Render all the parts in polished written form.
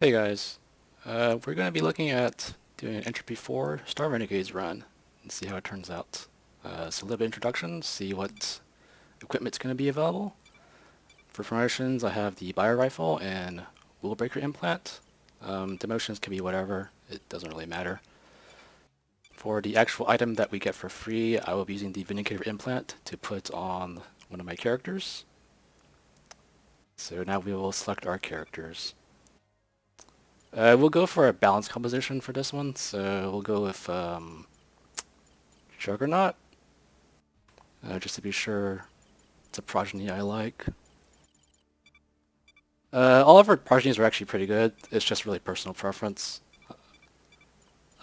Hey guys, we're going to be looking at doing an Entropy 4 Star Renegades run and see how it turns out. So a little bit of introduction, see what equipment's going to be available. For promotions, I have the Bio Rifle and Wheel Breaker Implant. Demotions can be whatever, it doesn't really matter. For the actual item that we get for free, I will be using the Vindicator Implant to put on one of my characters. So now we will select our characters. We'll go for a balanced composition for this one, so we'll go with Juggernaut, just to be sure it's a progeny I like. All of our progenies are actually pretty good, it's just really personal preference.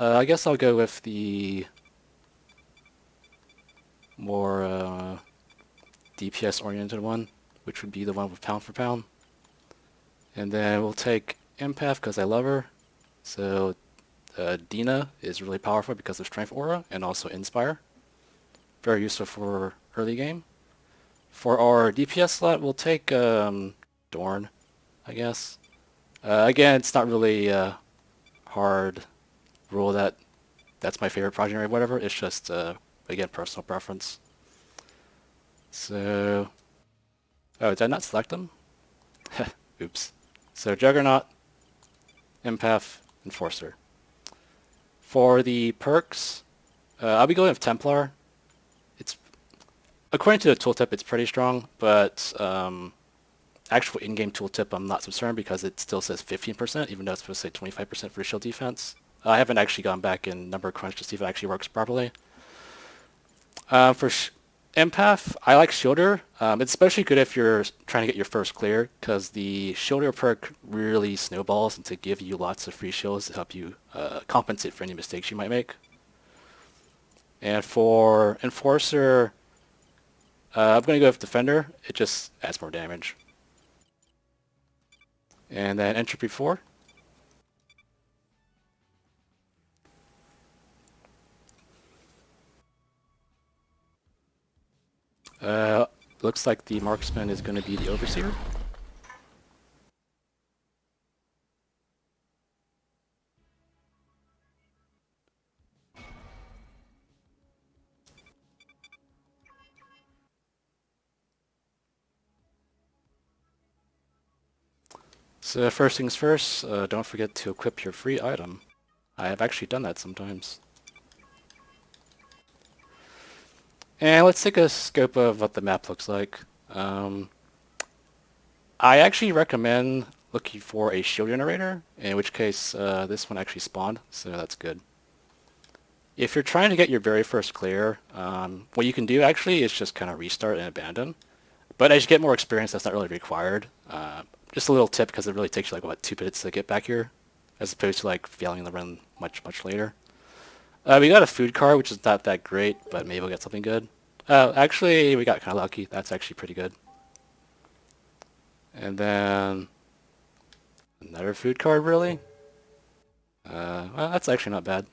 I guess I'll go with the more DPS-oriented one, which would be the one with pound for pound. And then we'll take Empath because I love her. So Dina is really powerful because of Strength Aura and also Inspire. Very useful for early game. For our DPS slot, we'll take Dorn, I guess. Again, it's not really a hard rule that's my favorite progeny or whatever. It's just, again, personal preference. So... Oh, did I not select them? Oops. So Juggernaut, Empath, Enforcer. For the perks, I'll be going with Templar. It's according to the tooltip, it's pretty strong, but actual in-game tooltip, I'm not concerned because it still says 15%, even though it's supposed to say 25% for shield defense. I haven't actually gone back and number crunch to see if it actually works properly. For Empath, I like Shielder. It's especially good if you're trying to get your first clear, because the Shielder perk really snowballs and to give you lots of free shields to help you compensate for any mistakes you might make. And for Enforcer, I'm going to go with Defender. It just adds more damage. And then Entropy 4. Looks like the Marksman is going to be the Overseer. So first things first, don't forget to equip your free item. I have actually done that sometimes. And let's take a scope of what the map looks like. I actually recommend looking for a shield generator, in which case this one actually spawned, so that's good. If you're trying to get your very first clear, what you can do actually is just kind of restart and abandon. But as you get more experience, that's not really required. Just a little tip, because it really takes you like, what, 2 minutes to get back here, as opposed to like failing the run much, much later. We got a food card, which is not that great, but maybe we'll get something good. Actually, we got kind of lucky. That's actually pretty good. And then another food card, really? Well, that's actually not bad.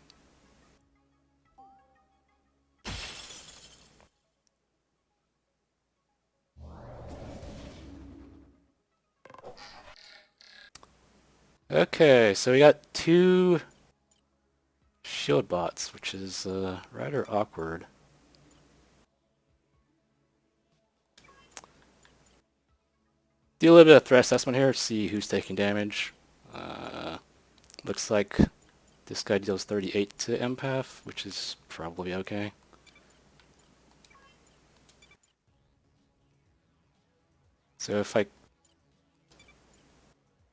Okay, so we got 2 shield bots, which is rather awkward. Do a little bit of threat assessment here, see who's taking damage. Looks like this guy deals 38 to Empath, which is probably okay. So if I...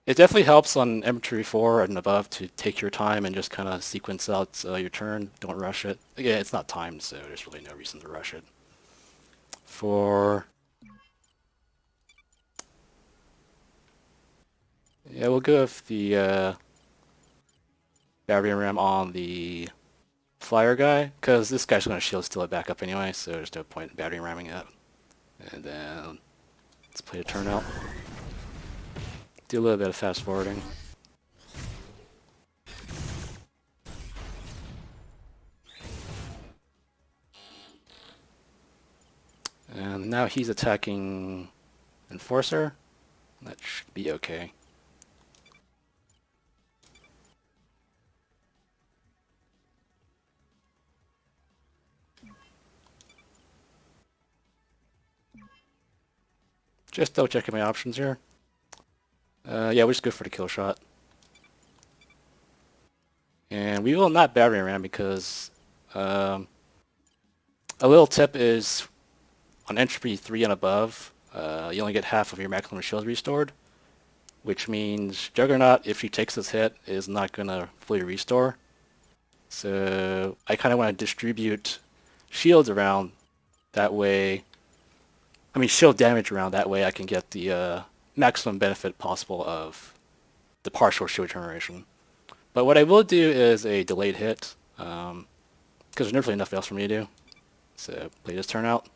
It definitely helps on Entropy 4 and above to take your time and just kind of sequence out your turn. Don't rush it. Again, it's not timed, so there's really no reason to rush it. For... Yeah, we'll go with the battery ram on the flyer guy, because this guy's going to shield steal it back up anyway, so there's no point in battery ramming it. And then let's play a turn out. Do a little bit of fast forwarding. And now he's attacking Enforcer. That should be okay. Just double checking my options here. Yeah, we'll just go for the kill shot. And we will not battery ram because a little tip is on Entropy 3 and above, you only get half of your maximum shields restored, which means Juggernaut, if she takes this hit, is not going to fully restore. So I kind of want to distribute shields around that way. I mean, shield damage around that way I can get the maximum benefit possible of the partial shield generation. But what I will do is a delayed hit, because there's never really nothing else for me to do. So play this turn out.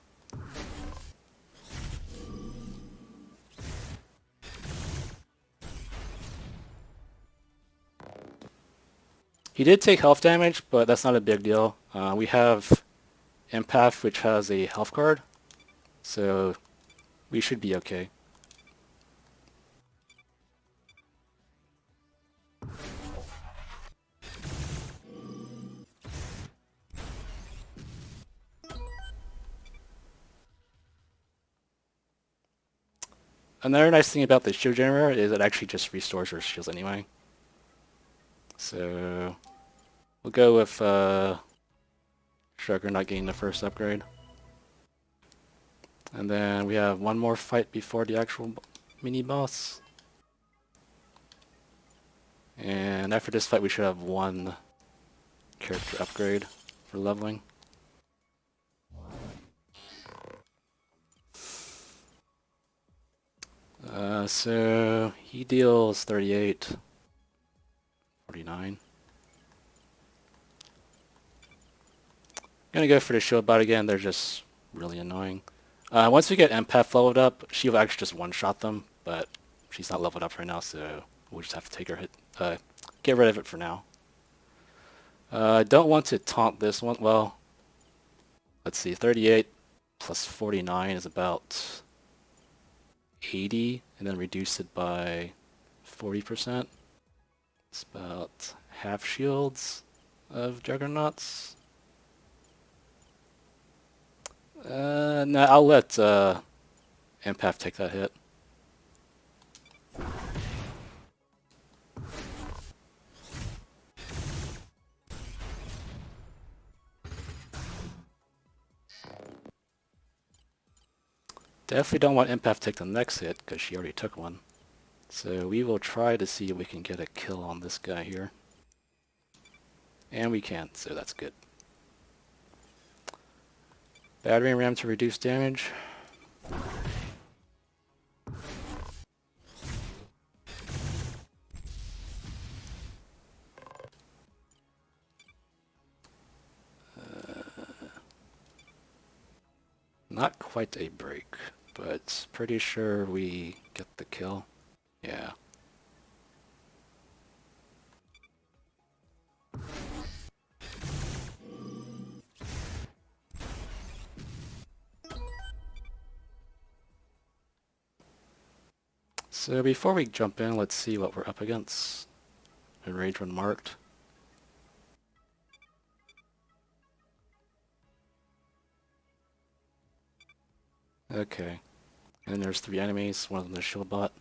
He did take health damage, but that's not a big deal. We have Empath, which has a health card, so we should be okay. Another nice thing about the shield generator is it actually just restores your shields anyway. So we'll go with Sugar not getting the first upgrade. And then we have one more fight before the actual mini-boss. And after this fight we should have one character upgrade for leveling. So he deals 38, 49. Gonna go for the shield bot again, they're just really annoying. Once we get Empath leveled up, she will actually just one-shot them, but she's not leveled up right now, so we'll just have to take her hit, get rid of it for now. I don't want to taunt this one. Well, let's see, 38 plus 49 is about 80, and then reduce it by 40%. It's about half shields of Juggernauts. No, I'll let Empath take that hit. Definitely don't want Empath to take the next hit because she already took one. So we will try to see if we can get a kill on this guy here. And we can, so that's good. Battery ram to reduce damage. Not quite a break, but pretty sure we get the kill. Yeah. So before we jump in, let's see what we're up against. Enrage when marked. Okay. And there's 3 enemies, one of them is shield bot.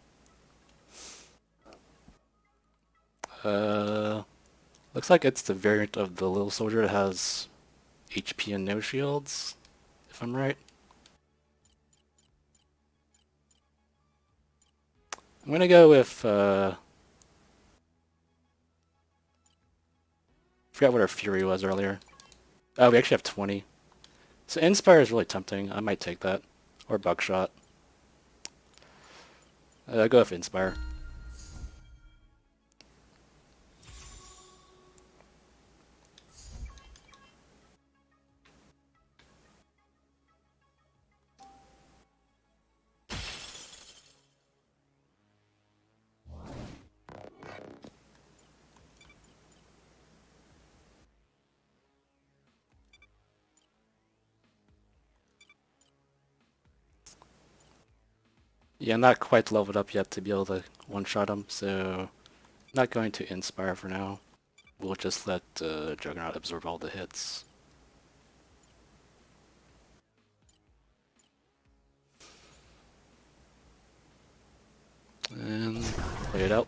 Looks like it's the variant of the little soldier that has HP and no shields, if I'm right. I'm gonna go with, forgot what our Fury was earlier. Oh, we actually have 20. So Inspire is really tempting. I might take that. Or Buckshot. Go with Inspire. Yeah, not quite leveled up yet to be able to one-shot him, so not going to Inspire for now. We'll just let Juggernaut absorb all the hits. And play it out.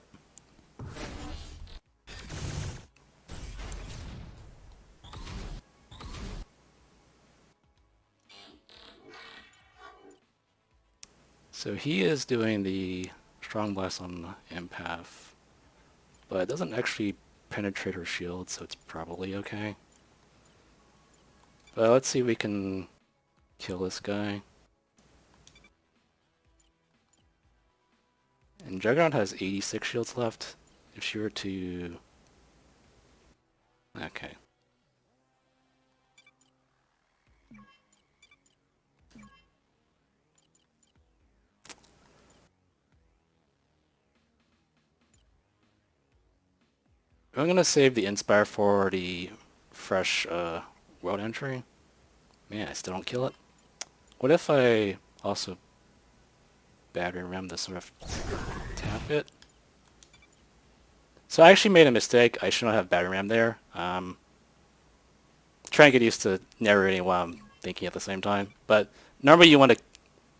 So he is doing the Strong Blast on Empath, but it doesn't actually penetrate her shield, so it's probably okay. But let's see if we can kill this guy. And Juggernaut has 86 shields left. If she were to... Okay. I'm gonna save the Inspire for the fresh world entry. Man, I still don't kill it. What if I also battery ram to sort of tap it? So I actually made a mistake. I should not have battery ram there. Trying to get used to narrating while I'm thinking at the same time. But normally you want to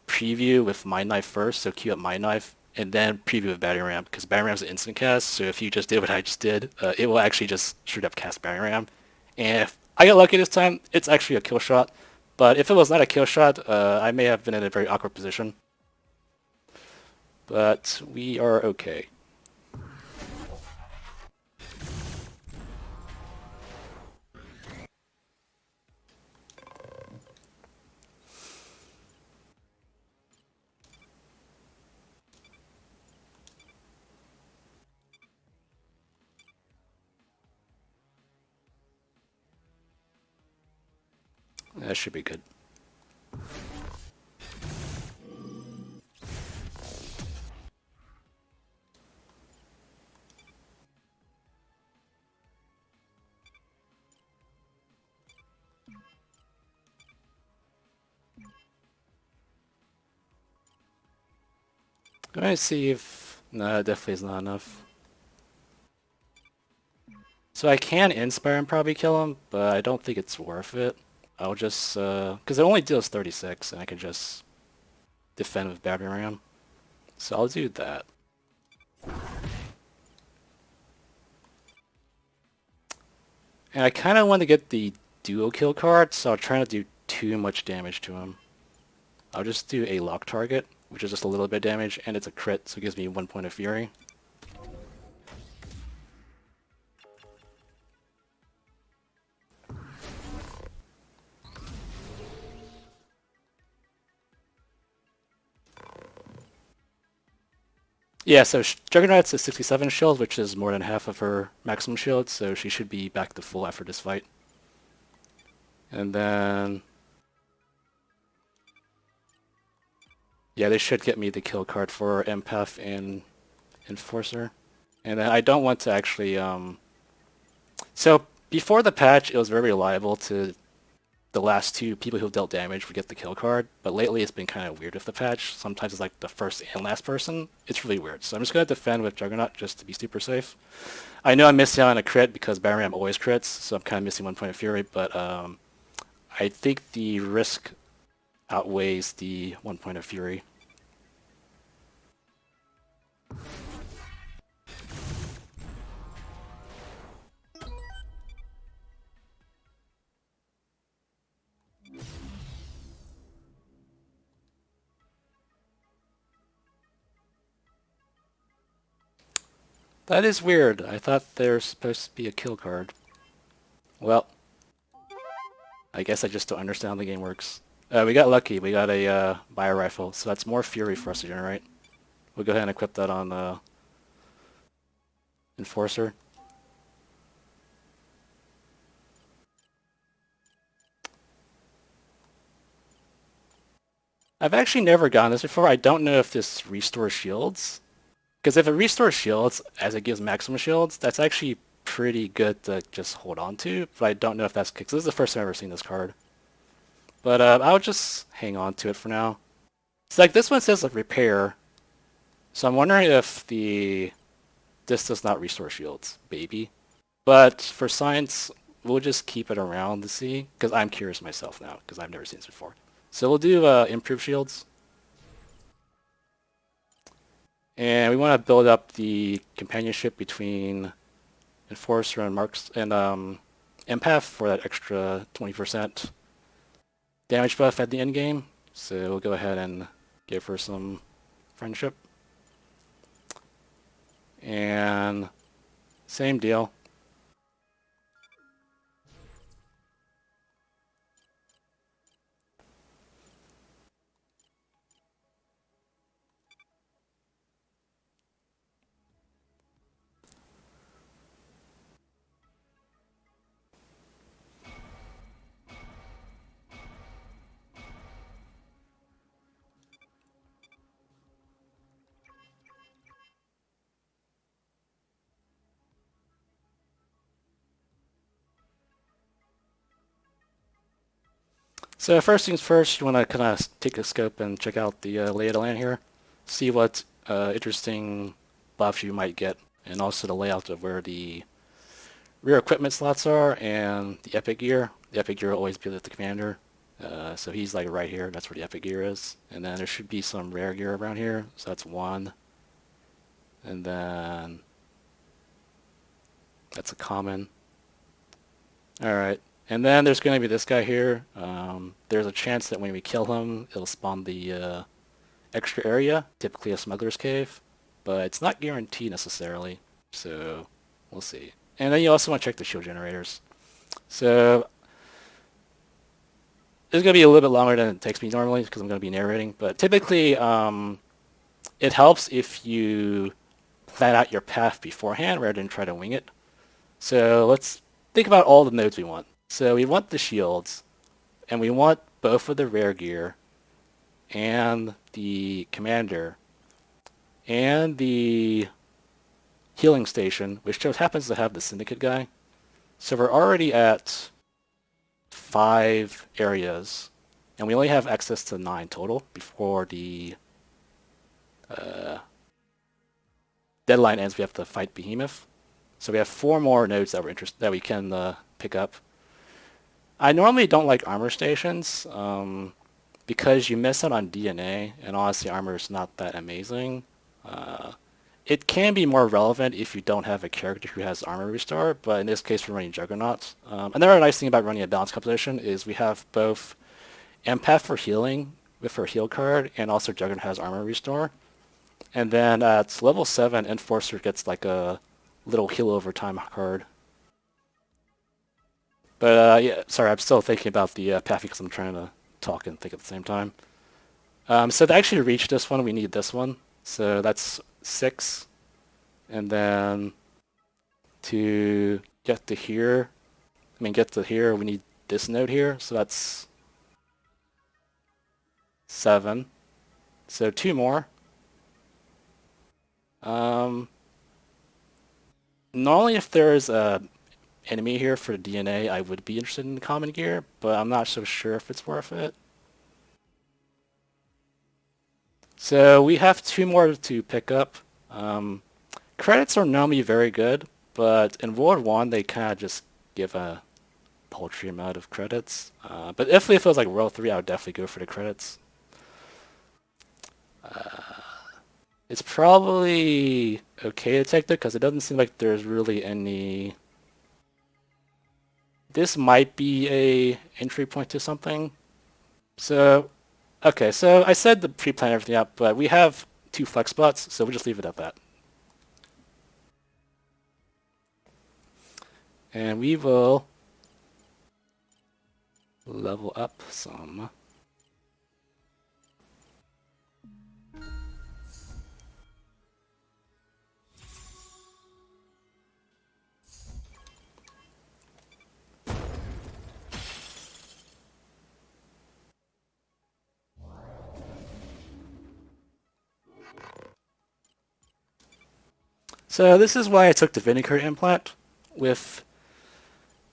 preview with Mind Knife first, so queue up Mind Knife, and then preview with Battery Ram, because Battery Ram's an instant cast, so if you just did what I just did, it will actually just straight up cast Battery Ram. And if I get lucky this time, it's actually a kill shot. But if it was not a kill shot, I may have been in a very awkward position. But we are okay. That should be good. I'm gonna see if... No, definitely is not enough. So I can Inspire and probably kill him, but I don't think it's worth it. I'll just... because it only deals 36, and I can just defend with Battery Ram. So I'll do that. And I kind of want to get the duo kill card, so I'll try not to do too much damage to him. I'll just do a lock target, which is just a little bit of damage, and it's a crit, so it gives me 1 point of fury. Yeah, so Juggernaut's at 67 shield, which is more than half of her maximum shield, so she should be back to full after this fight. And then... yeah, they should get me the kill card for Empath and Enforcer. And then I don't want to actually... So, before the patch, it was very reliable to the last two people who dealt damage would get the kill card, but lately it's been kind of weird with the patch. Sometimes it's like the first and last person. It's really weird. So I'm just going to defend with Juggernaut just to be super safe. I know I'm missing out on a crit because Battery Ram always crits, so I'm kind of missing 1 point of fury, but I think the risk outweighs the 1 point of fury. That is weird. I thought there's supposed to be a kill card. Well, I guess I just don't understand how the game works. We got lucky. We got a bio rifle, so that's more fury for us to generate. We'll go ahead and equip that on Enforcer. I've actually never gotten this before. I don't know if this restores shields. Because if it restores shields as it gives maximum shields, that's actually pretty good to just hold on to. But I don't know if that's... because this is the first time I've ever seen this card. But I'll just hang on to it for now. It's like this one says like repair. So I'm wondering if this does not restore shields, baby. But for science, we'll just keep it around to see. Because I'm curious myself now, because I've never seen this before. So we'll do improve shields. And we want to build up the companionship between Enforcer and Marks and Empath for that extra 20% damage buff at the end game. So we'll go ahead and give her some friendship. And same deal. So first things first, you want to kind of take a scope and check out the lay of the land here. See what interesting buffs you might get, and also the layout of where the rear equipment slots are and the epic gear. The epic gear will always be with the commander. So he's like right here. That's where the epic gear is. And then there should be some rare gear around here. So that's one. And then that's a common. Alright. And then there's going to be this guy here. There's a chance that when we kill him, it'll spawn the extra area, typically a smuggler's cave. But it's not guaranteed necessarily. So we'll see. And then you also want to check the shield generators. So this is going to be a little bit longer than it takes me normally because I'm going to be narrating. But typically, it helps if you plan out your path beforehand rather than try to wing it. So let's think about all the nodes we want. So we want the shields, and we want both of the rare gear, and the commander, and the healing station, which just happens to have the syndicate guy. So we're already at 5 areas, and we only have access to 9 total before the deadline ends. We have to fight Behemoth. So we have 4 more nodes that we can pick up. I normally don't like armor stations because you miss out on DNA, and honestly, armor is not that amazing. It can be more relevant if you don't have a character who has armor restore, but in this case we're running Juggernaut. Another nice thing about running a balanced composition is we have both Empath for healing with her heal card, and also Juggernaut has armor restore. And then at level 7, Enforcer gets like a little heal over time card. But yeah, sorry, I'm still thinking about the path because I'm trying to talk and think at the same time. So to actually reach this one, we need this one. So that's 6. And then to get to here, we need this node here. So that's 7. So 2 more. Normally if there's a enemy here for DNA, I would be interested in the common gear, but I'm not so sure if it's worth it. So we have 2 more to pick up. Credits are normally very good, but in World 1 they kind of just give a paltry amount of credits. But if it was like World 3, I would definitely go for the credits. It's probably okay to take that because it doesn't seem like there's really any... This might be a entry point to something. So, okay, so I said to pre-plan everything up, but we have 2 flex spots, so we'll just leave it at that. And we will level up some. So this is why I took the vinegar implant with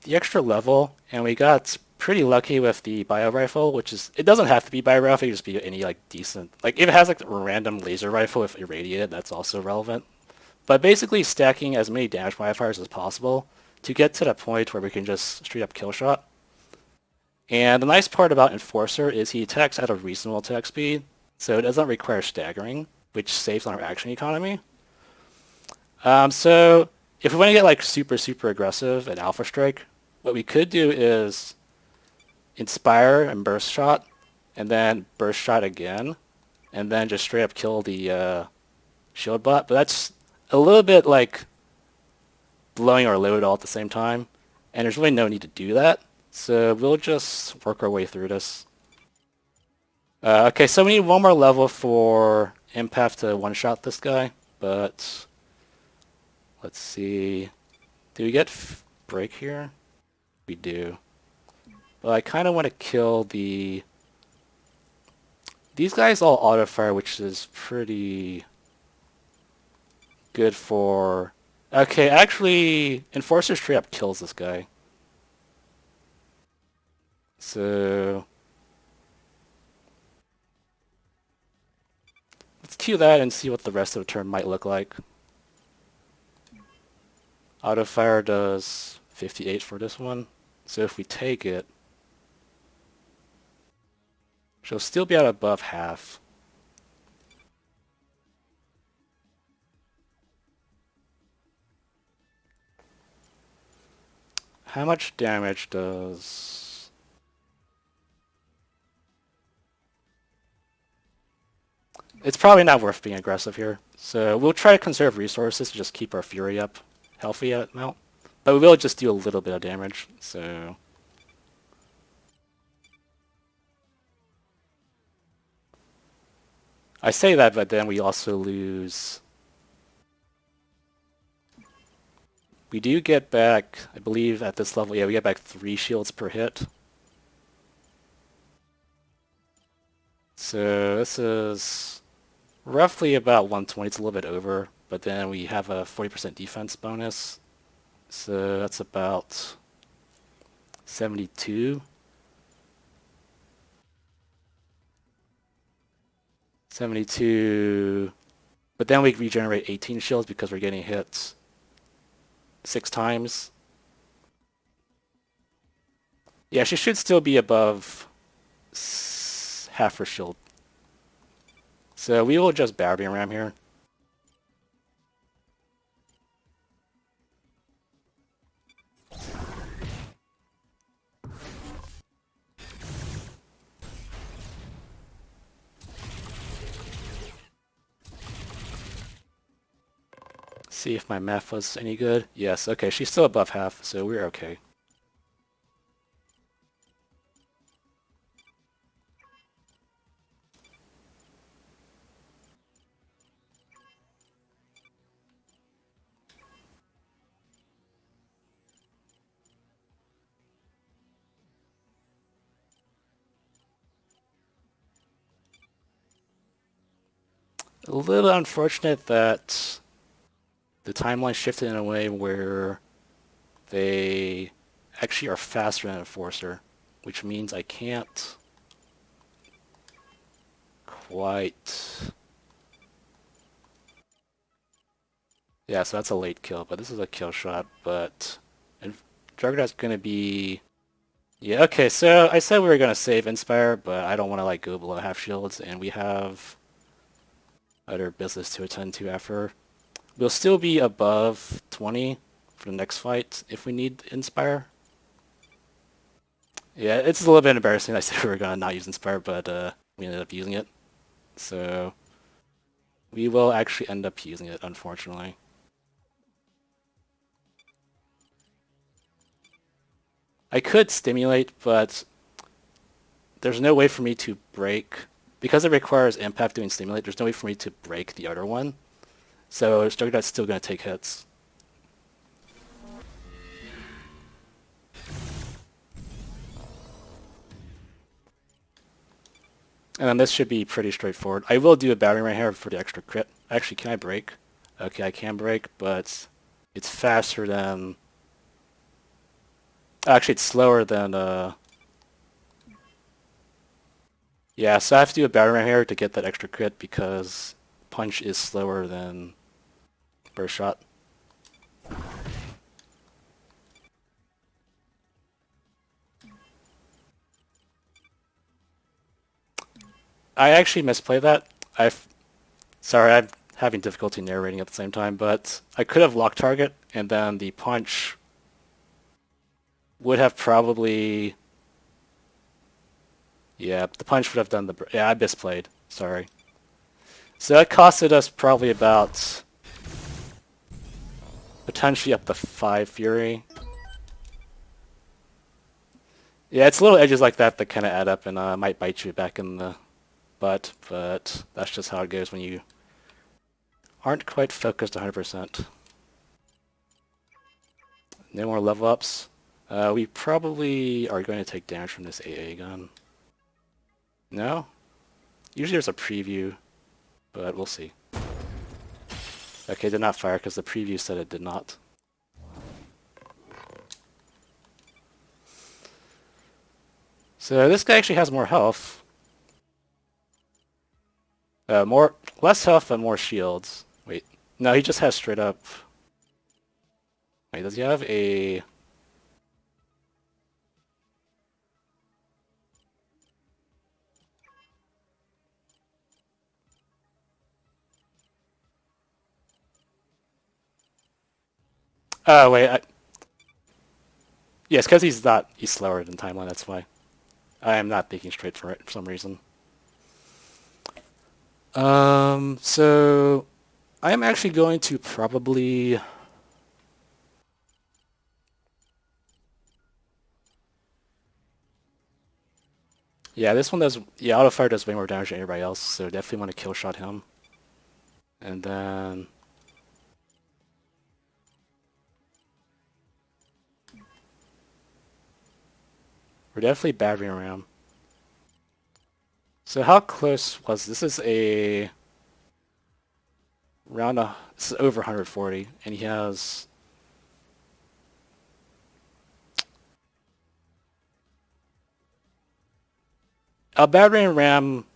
the extra level, and we got pretty lucky with the bio rifle, which is, it doesn't have to be bio rifle, it can just be any like decent, like if it has like a random laser rifle with irradiated, that's also relevant. But basically stacking as many damage modifiers as possible to get to the point where we can just straight up kill shot. And the nice part about Enforcer is he attacks at a reasonable attack speed, so it doesn't require staggering. which saves on our action economy. So if we want to get like super aggressive and Alpha Strike, what we could do is Inspire and Burst Shot, and then Burst Shot again, and then just straight up kill the shield bot. But that's a little bit like blowing our load all at the same time, and there's really no need to do that. So we'll just work our way through this. Okay, so we need one more level for Empath to one-shot this guy, but let's see. Do we get break here? We do. But I kind of want to kill the... These guys all auto-fire, which is pretty good for... Okay, actually, Enforcer straight up kills this guy. So... let's queue that and see what the rest of the turn might look like. Auto-fire does 58 for this one. So if we take it, she'll still be at above half. How much damage does... It's probably not worth being aggressive here. So we'll try to conserve resources to just keep our Fury up healthy at amount. But we will just do a little bit of damage, so... I say that, but then we also lose... We do get back, I believe at this level, yeah, we get back 3 shields per hit. So this is roughly about 120, it's a little bit over, but then we have a 40% defense bonus. So that's about 72. 72. But then we regenerate 18 shields because we're getting hit 6 times. Yeah, she should still be above half her shield. So we will just Battery Ram here. See if my math was any good. Yes, okay, she's still above half, so we're okay. A little unfortunate that the timeline shifted in a way where they actually are faster than Enforcer, which means I can't quite... Yeah, so that's a late kill, but this is a kill shot, but... And Juggernaut's gonna be... Yeah, okay, so I said we were gonna save Inspire, but I don't want to like go below half shields, and we have other business to attend to after. We'll still be above 20 for the next fight if we need Inspire. Yeah, it's a little bit embarrassing. I said we were gonna not use Inspire, but we ended up using it. So we will actually end up using it, unfortunately. I could Stimulate, but there's no way for me to break. Because it requires Empath doing Stimulate, there's no way for me to break the other one. So Juggernaut's still going to take hits. And then this should be pretty straightforward. I will do a Battery right here for the extra crit. Actually, can I break? Okay, I can break, but it's faster than... Actually, it's slower than... Yeah, so I have to do a Battery right here to get that extra crit because Punch is slower than Burst Shot. I actually misplayed that. Sorry, I'm having difficulty narrating at the same time, but I could have locked target, and then the punch would have probably... Yeah, the punch would have done the... Yeah, I misplayed. Sorry. So that costed us probably about... potentially up to 5 Fury. Yeah, it's little edges like that that kind of add up and might bite you back in the butt, but that's just how it goes when you aren't quite focused 100%. No more level ups. We probably are going to take damage from this AA gun. No? Usually there's a preview, but we'll see. Okay, did not fire because the preview said it did not. So this guy actually has more health. Less health and more shields. Wait, no, he just has straight up... Wait, does he have a... Oh, wait, yes, because he's slower than Timeline, that's why. I am not thinking straight for it for some reason. So I am actually going to probably... Yeah, this one does... Yeah, auto fire does way more damage than everybody else, so definitely want to kill shot him. And then... We're definitely battering ram. So how close was this? Is a... This is over 140, and he has... A battering ram...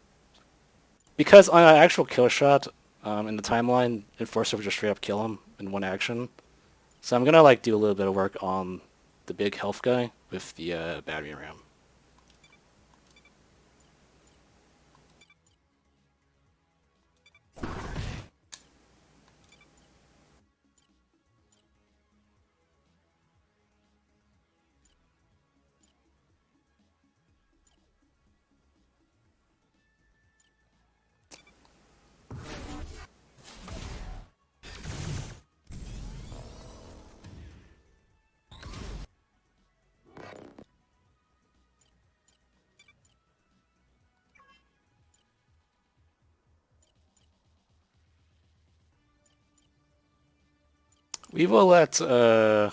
Because on an actual kill shot, in the timeline, Enforcer would just straight up kill him in one action. So I'm gonna like do a little bit of work on the big health guy with the battery ram. We will let It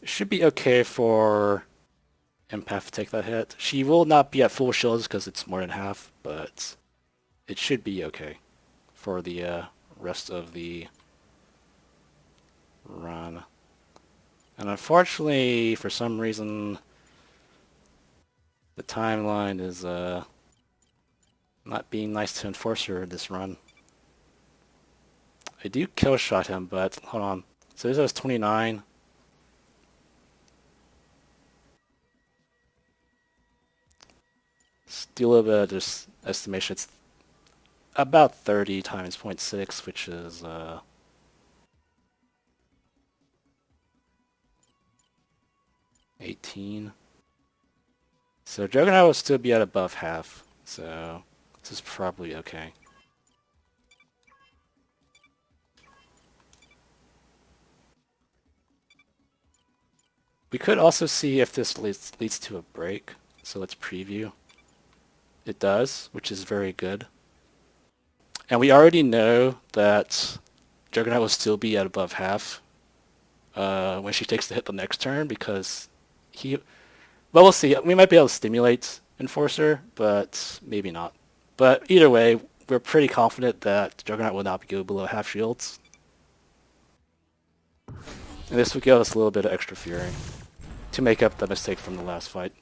should be okay for Empath to take that hit. She will not be at full shields because it's more than half, but it should be okay for the rest of the run. And unfortunately, for some reason, the timeline is not being nice to Enforcer this run. I do kill shot him, but hold on. So this was 29. Let's do a little bit of just estimation. It's about 30 times 0.6, which is 18. So Juggernaut will still be at above half, so this is probably okay. We could also see if this leads to a break, so let's preview. It does, which is very good. And we already know that Juggernaut will still be at above half when she takes the hit the next turn because he... Well, we'll see. We might be able to stimulate Enforcer, but maybe not. But either way, we're pretty confident that Juggernaut will not go below half shields. And this would give us a little bit of extra fury to make up the mistake from the last fight.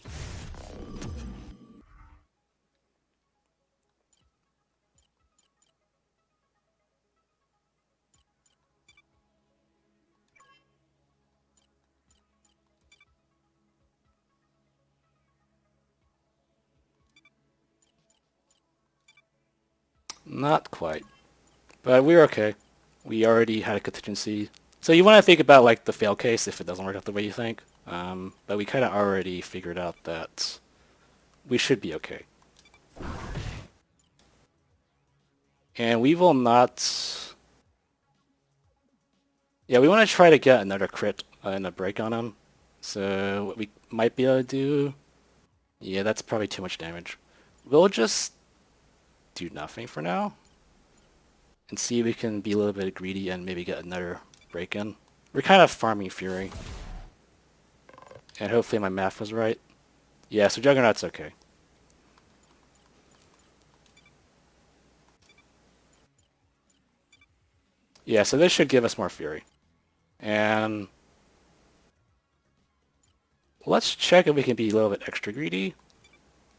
Not quite. But we're okay. We already had a contingency. So you want to think about like the fail case if it doesn't work out the way you think. But we kind of already figured out that we should be okay. And we will not... Yeah, we want to try to get another crit and a break on him. So what we might be able to do... Yeah, that's probably too much damage. We'll just do nothing for now. And see if we can be a little bit greedy and maybe get another break in. We're kind of farming Fury. And hopefully my math was right. Yeah, so Juggernaut's okay. Yeah, so this should give us more Fury. And let's check if we can be a little bit extra greedy.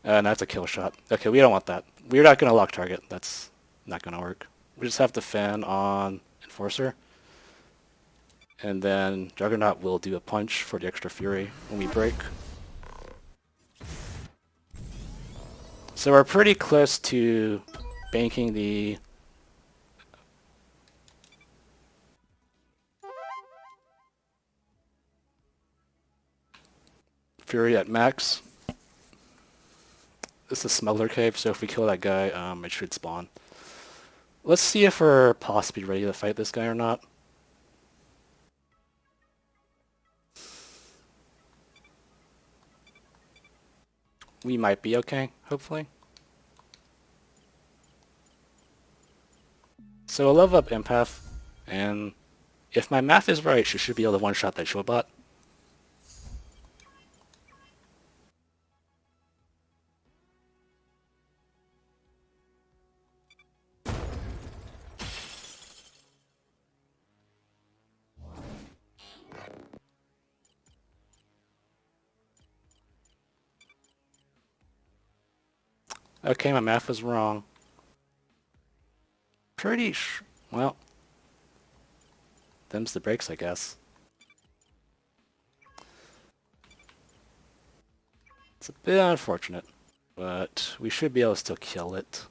And that's a kill shot. Okay, we don't want that. We're not going to lock target. That's not going to work. We just have to fan on Enforcer. And then Juggernaut will do a punch for the extra Fury when we break. So we're pretty close to banking the... Fury at max. This is a Smuggler Cave, so if we kill that guy, it should spawn. Let's see if we're possibly ready to fight this guy or not. We might be okay, hopefully. So we'll level up Empath, and if my math is right, she should be able to one-shot that Showbot. Okay, my math was wrong. Well, them's the breaks, I guess. It's a bit unfortunate, but we should be able to still kill it.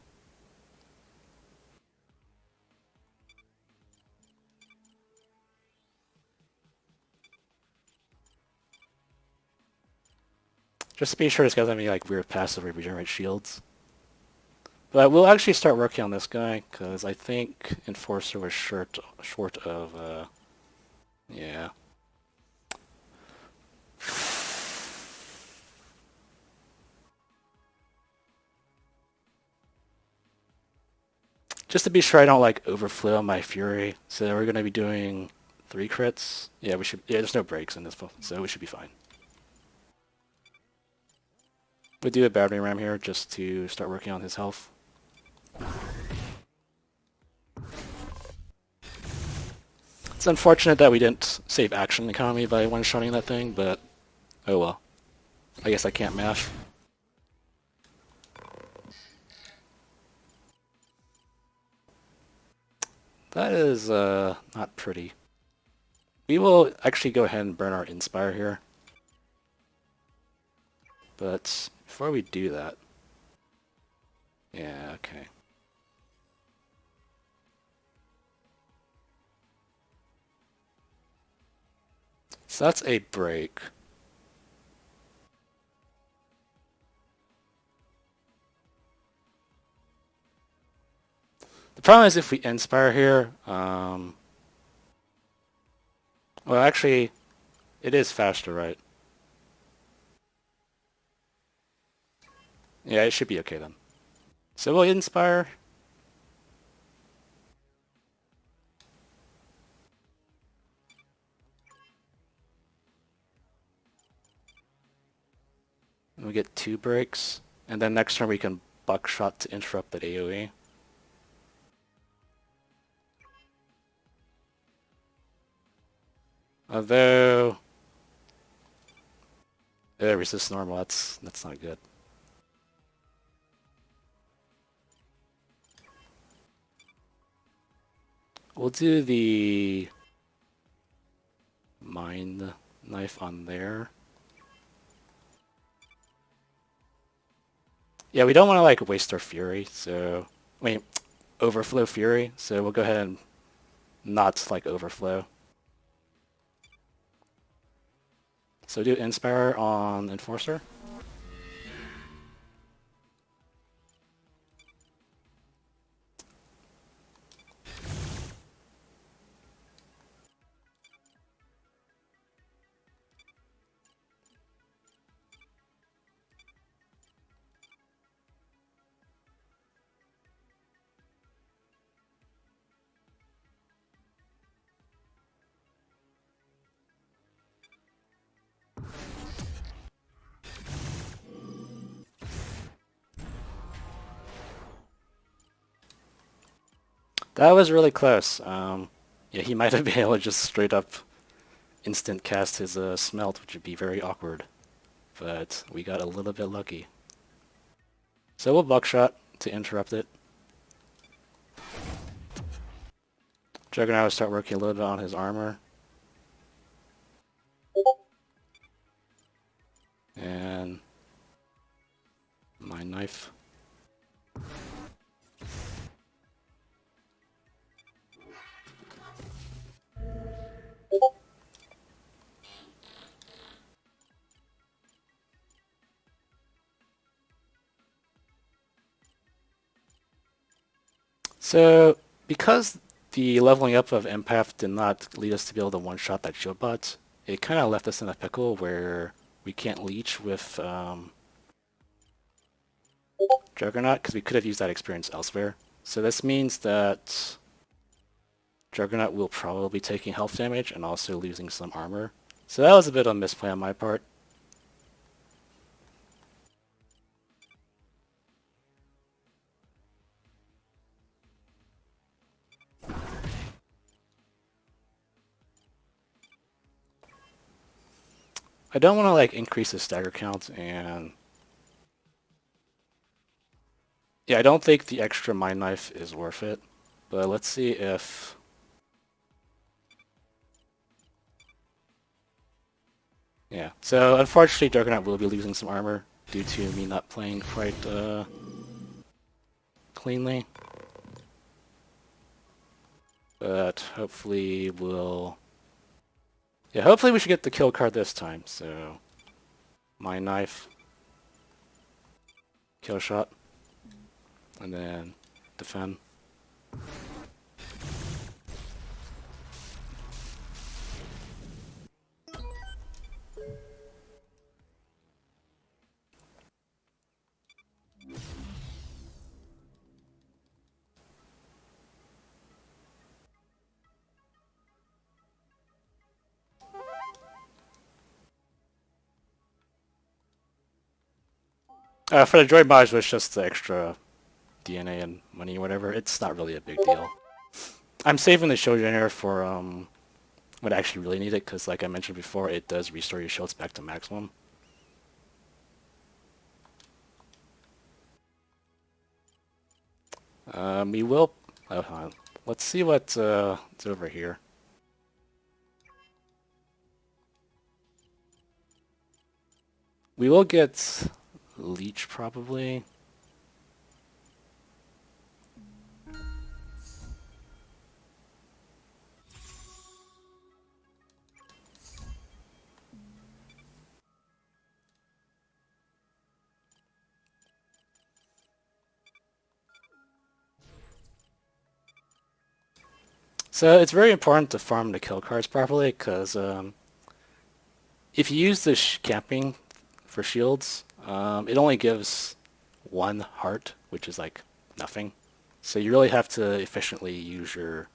Just to be sure this guy doesn't have any like weird passive where we regenerate shields. But we'll actually start working on this guy, because I think Enforcer was short of, yeah. Just to be sure I don't, like, overflow my Fury. So we're going to be doing 3 crits. Yeah, we should, yeah, there's no breaks in this, so we should be fine. We'll do a battery ram here just to start working on his health. It's unfortunate that we didn't save action economy by one-shotting that thing, but oh well. I guess I can't math. That is not pretty. We will actually go ahead and burn our Inspire here. But before we do that... Yeah, okay. So that's a break. The problem is if we Inspire here, well actually, it is faster, right? Yeah, it should be okay then. So we'll Inspire. And we get 2 breaks. And then next turn we can Buckshot to interrupt that AoE. Although... resist normal, that's not good. We'll do the Mind Knife on there. Yeah, we don't want to like waste our Fury, so... Wait, Overflow Fury, so we'll go ahead and not like Overflow. So do Inspire on Enforcer. That was really close. Yeah, he might have been able to just straight up instant cast his smelt, which would be very awkward. But we got a little bit lucky. So we'll buckshot to interrupt it. Juggernaut will start working a little bit on his armor. And my knife. So, because the leveling up of Empath did not lead us to be able to one-shot that shield bot, it kind of left us in a pickle where we can't leech with Juggernaut, because we could have used that experience elsewhere. So this means that Juggernaut will probably be taking health damage and also losing some armor. So that was a bit of a misplay on my part. I don't want to like increase the stagger count, and yeah, I don't think the extra Mind Knife is worth it. But let's see if yeah. So unfortunately, Juggernaut will be losing some armor due to me not playing quite cleanly. But hopefully we'll... Yeah, hopefully we should get the kill card this time. So, my knife, kill shot, and then defend. For the droid mods, was just the extra DNA and money or whatever. It's not really a big deal. I'm saving the shield generator for when I actually really need it, because like I mentioned before, it does restore your shields back to maximum. We will... hold on. Let's see what's over here. We will get Leech probably. So it's very important to farm the kill cards properly, because if you use the camping for shields, it only gives one heart, which is like nothing. So you really have to efficiently use your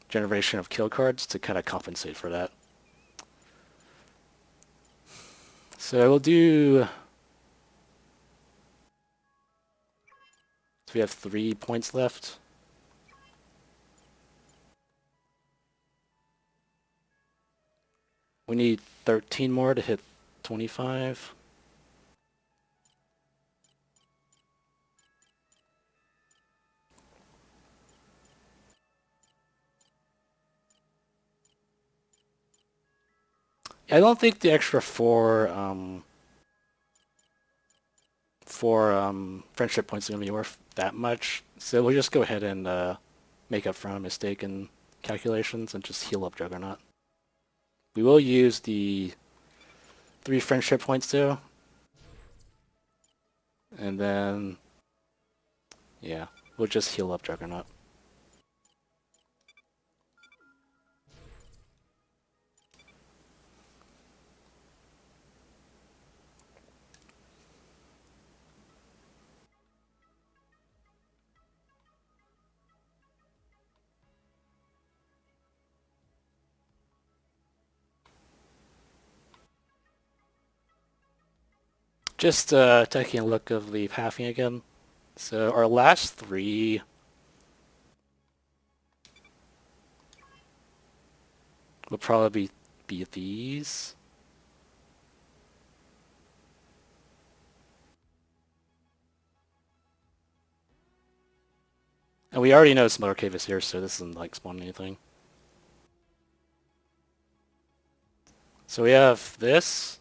generation of kill cards to kind of compensate for that. So we'll do... So we have 3 points left. We need 13 more to hit 25. I don't think the extra 4 4 friendship points are going to be worth that much. So we'll just go ahead and make up for a mistake in calculations and just heal up Juggernaut. We will use the 3 friendship points too. And then, yeah, we'll just heal up Juggernaut. Just taking a look of the pathing again. So our last 3 will probably be these. And we already know Smoker Cave is here, so this isn't like spawning anything. So we have this,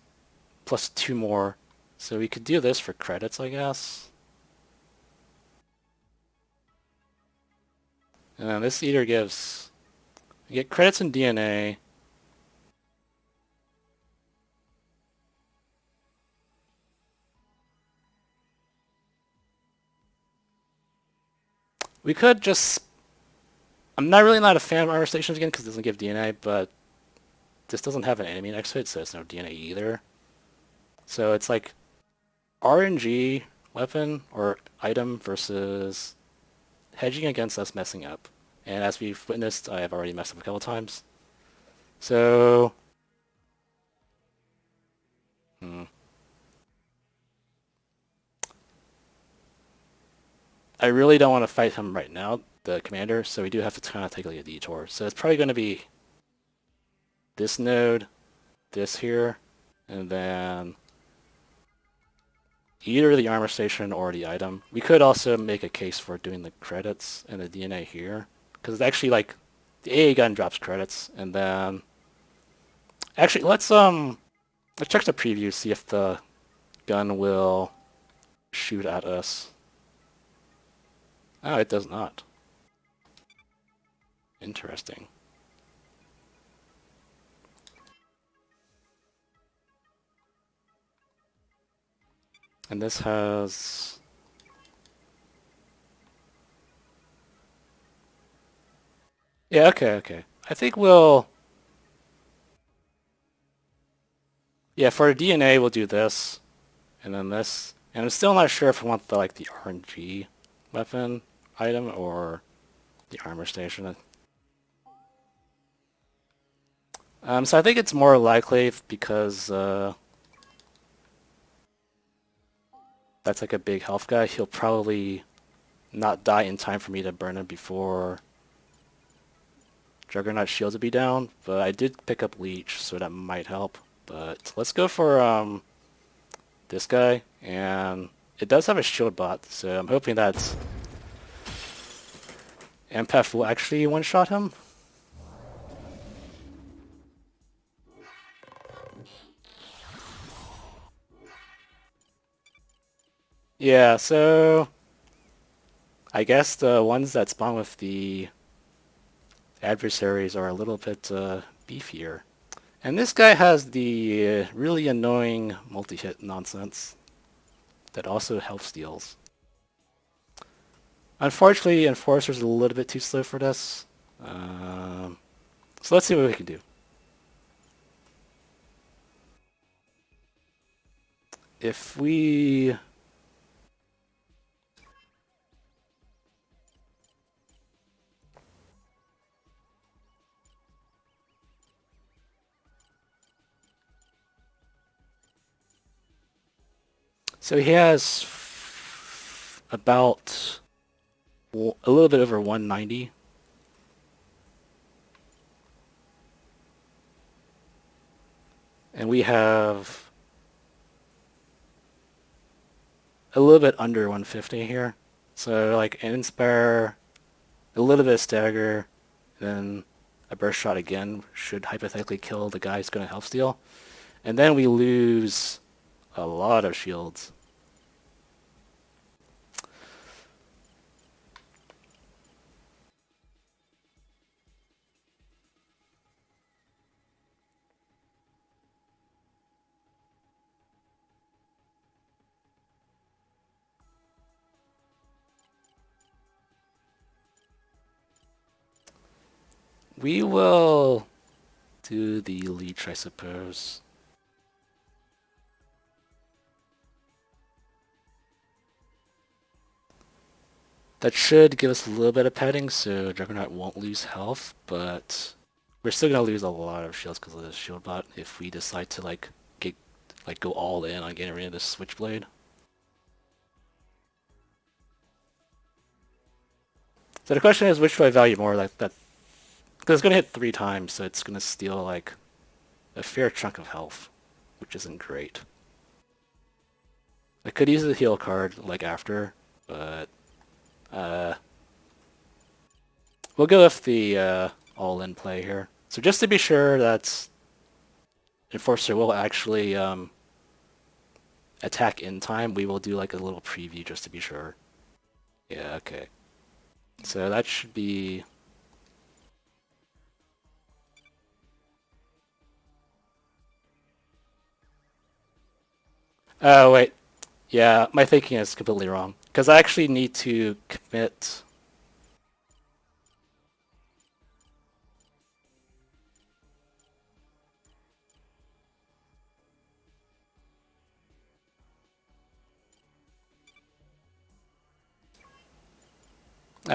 plus 2 more. So we could do this for credits, I guess. And then this either gives... We get credits in DNA. We could just... I'm not really not a fan of armor stations again because it doesn't give DNA, but this doesn't have an enemy next to it, so it's no DNA either. So it's like RNG weapon or item versus hedging against us messing up. And as we've witnessed, I have already messed up a couple times. So... I really don't want to fight him right now, the commander, so we do have to kind of take like a detour. So it's probably going to be this node, this here, and then either the armor station or the item. We could also make a case for doing the credits and the DNA here, because it's actually like the AA gun drops credits, and then actually let's check the preview, see if the gun will shoot at us. Oh, it does not. Interesting. And this has... Yeah, okay. I think we'll... Yeah, for DNA we'll do this, and then this. And I'm still not sure if I want the like the RNG weapon item or the armor station. So I think it's more likely because that's like a big health guy. He'll probably not die in time for me to burn him before Juggernaut shields will be down. But I did pick up Leech, so that might help. But let's go for this guy, and it does have a shield bot, so I'm hoping that Empath will actually one-shot him. Yeah, so I guess the ones that spawn with the adversaries are a little bit beefier. And this guy has the really annoying multi-hit nonsense that also health steals. Unfortunately, Enforcer's a little bit too slow for this. So let's see what we can do. If we... So he has about a little bit over 190. And we have a little bit under 150 here. So like an Inspire, a little bit of Stagger, then a Burst Shot again should hypothetically kill the guy who's going to health steal. And then we lose a lot of shields. We will do the leech, I suppose. That should give us a little bit of padding, so Juggernaut won't lose health, but we're still gonna lose a lot of shields because of this shield bot if we decide to go all in on getting rid of this switchblade. So the question is, which do I value more? Like that, because it's gonna hit 3 times, so it's gonna steal like a fair chunk of health, which isn't great. I could use the heal card like after, but uh, we'll go with the all-in play here. So just to be sure that Enforcer will actually attack in time, we will do like a little preview just to be sure. Yeah, okay. So that should be... Oh, wait. Yeah, my thinking is completely wrong. Because I actually need to commit...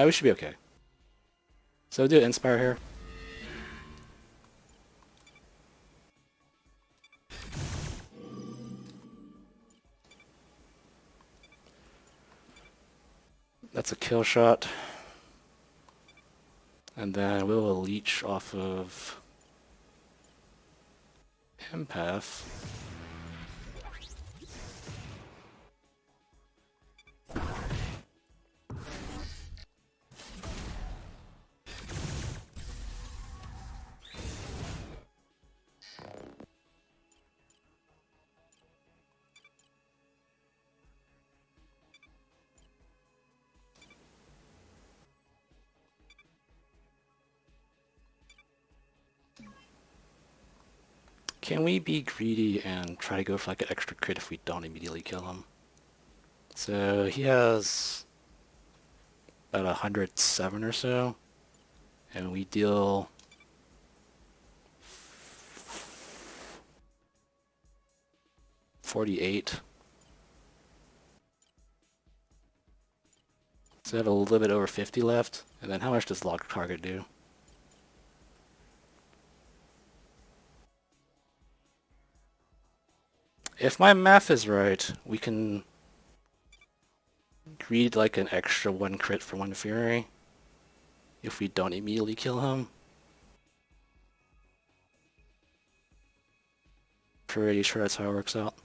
we should be okay. So do Inspire here. That's a kill shot. And then we will leech off of Empath. Can we be greedy and try to go for like an extra crit if we don't immediately kill him? So he has about 107 or so, and we deal 48. So I have a little bit over 50 left, and then how much does lock target do? If my math is right, we can greed like an extra 1 crit for 1 Fury if we don't immediately kill him. Pretty sure that's how it works out.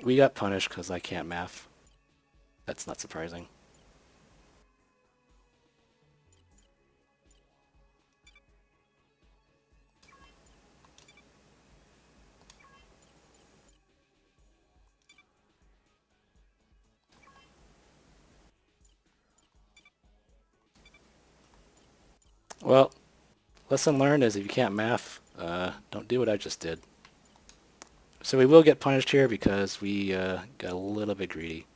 We got punished because I can't math. That's not surprising. Well, lesson learned is if you can't math, don't do what I just did. So we will get punished here because we got a little bit greedy.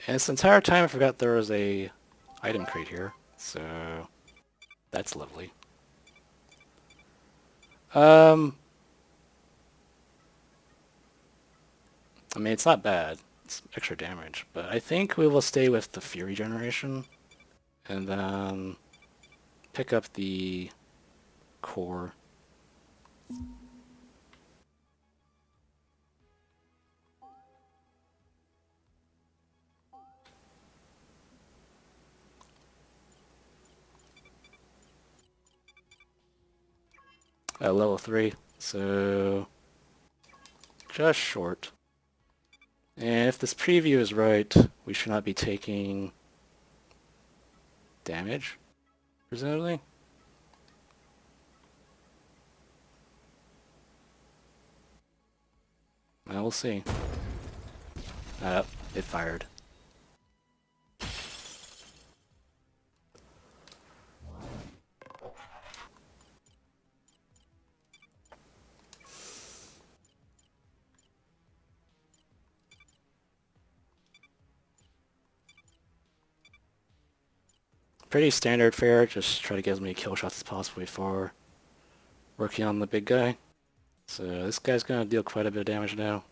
And this entire time I forgot there was a item crate here, so that's lovely. I mean, it's not bad. It's extra damage, but I think we will stay with the Fury generation and then pick up the core. At level 3, so just short. And if this preview is right, we should not be taking damage, presumably. Well, we'll see. It fired. Pretty standard fare, just try to get as many kill shots as possible before working on the big guy. So this guy's gonna deal quite a bit of damage now.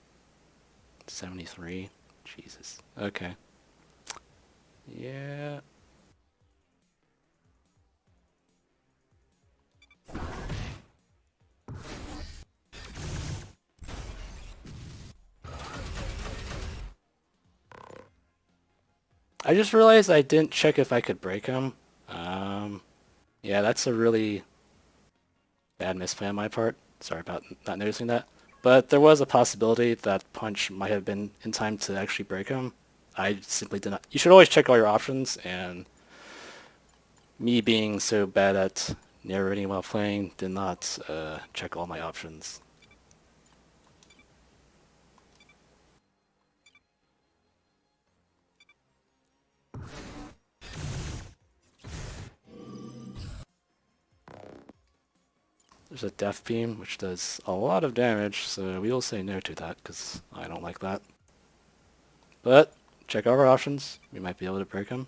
73. Jesus. Okay. Yeah. I just realized I didn't check if I could break him. Yeah, that's a really bad misplay on my part. Sorry about not noticing that. But there was a possibility that punch might have been in time to actually break him. I simply did not. You should always check all your options, and me being so bad at narrating while playing did not check all my options. There's a death beam, which does a lot of damage, so we will say no to that, because I don't like that. But, check all our options. We might be able to break him.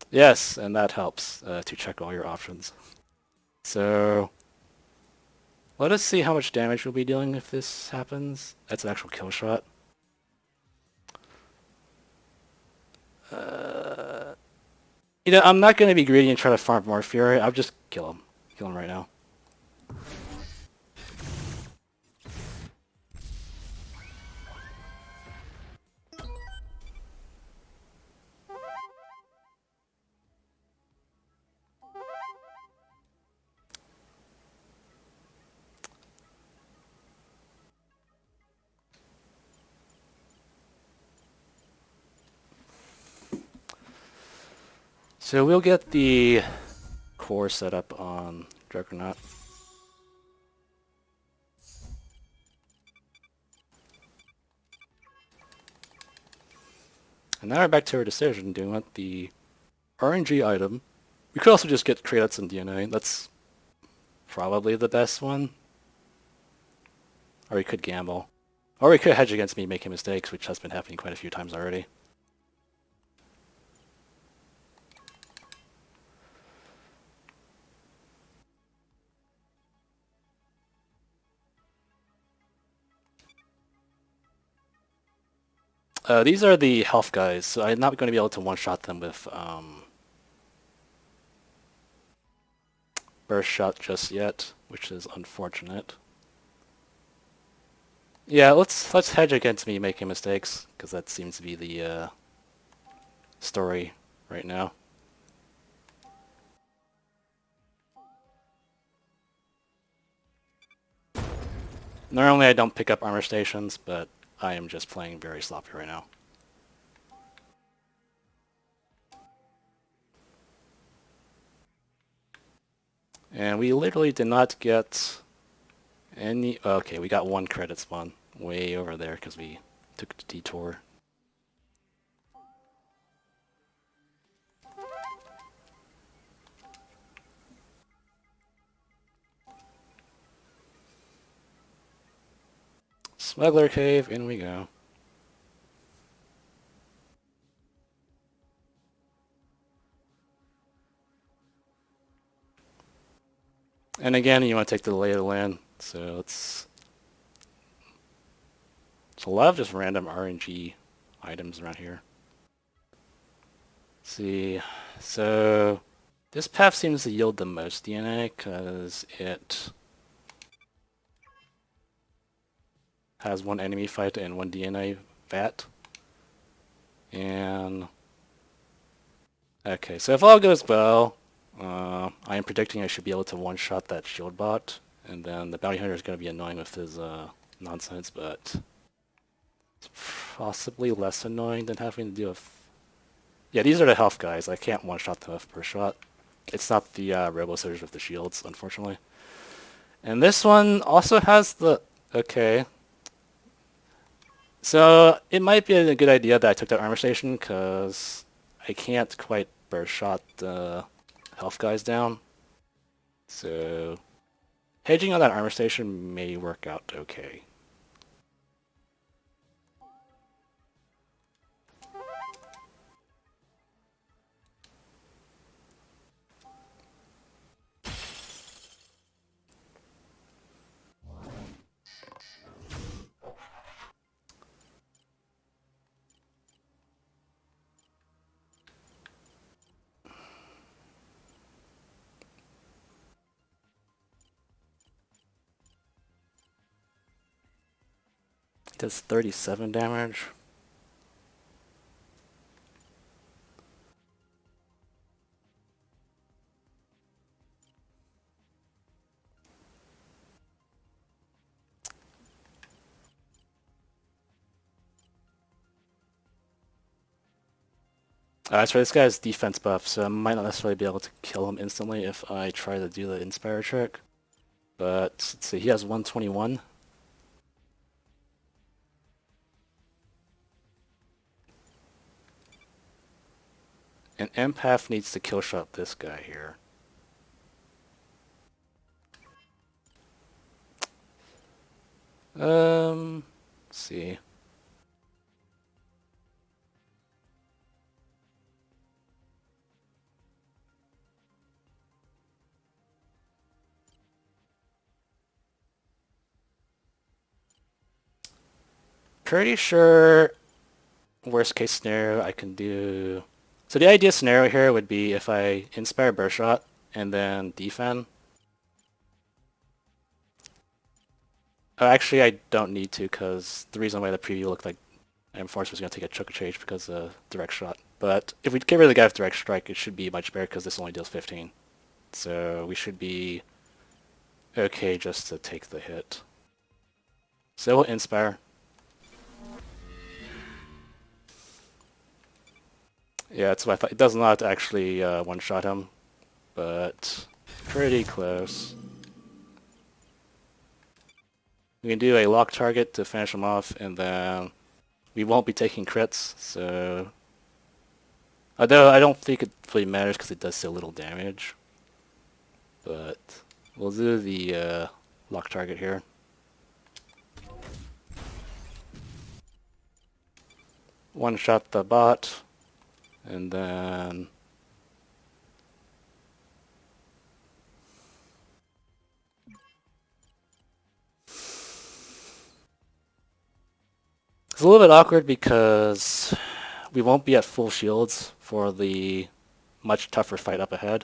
Yes, and that helps to check all your options. So, let us see how much damage we'll be dealing if this happens. That's an actual kill shot. You know, I'm not going to be greedy and try to farm more Fury. I'll just kill him. Kill him right now. So we'll get the core set up on Juggernaut. And now we're back to our decision. Do we want the RNG item? We could also just get credits and DNA. That's probably the best one. Or we could gamble. Or we could hedge against me making mistakes, which has been happening quite a few times already. These are the health guys, so I'm not going to be able to one-shot them with burst shot just yet, which is unfortunate. Yeah, let's hedge against me making mistakes, because that seems to be the story right now. Normally I don't pick up armor stations, but I am just playing very sloppy right now. And we literally did not get any... Okay, we got one credit spawn way over there because we took the detour. Smuggler Cave, in we go. And again, you want to take the lay of the land, so it's a lot of just random RNG items around here. See, so this path seems to yield the most DNA because it has one enemy fight and one DNA vat. And okay, so if all goes well, I am predicting I should be able to one-shot that shield bot, and then the bounty hunter is going to be annoying with his nonsense, but it's possibly less annoying than having to deal with... Yeah, these are the health guys. I can't one-shot them with per shot. It's not the robo-surge with the shields, unfortunately. And this one also has the... Okay. So it might be a good idea that I took that armor station, because I can't quite burst shot the health guys down. So hedging on that armor station may work out okay. It does 37 damage. That's right, this guy has defense buff, so I might not necessarily be able to kill him instantly if I try to do the Inspire trick. But, let's see, he has 121. And Empath needs to kill shot this guy here. Let's see. Pretty sure worst case scenario I can do... So the ideal scenario here would be if I Inspire Burst Shot and then defend. Oh, actually I don't need to, because the reason why the preview looked like Enforcer was going to take a chunk of change because of direct shot. But if we get rid of the guy with direct strike, it should be much better because this only deals 15. So we should be okay just to take the hit. So we'll Inspire. Yeah, that's what I thought. It does not actually one-shot him, but pretty close. We can do a lock target to finish him off, and then we won't be taking crits, so... Although I don't think it really matters because it does so little damage. But we'll do the lock target here. One-shot the bot, and then... It's a little bit awkward because we won't be at full shields for the much tougher fight up ahead.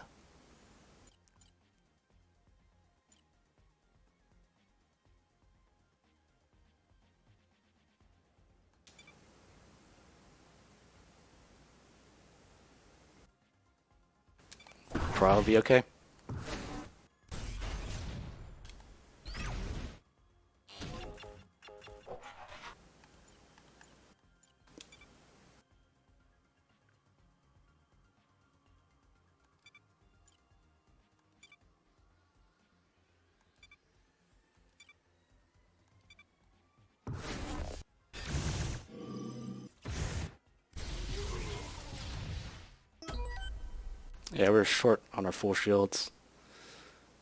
Probably okay. Yeah, we're short on our full shields.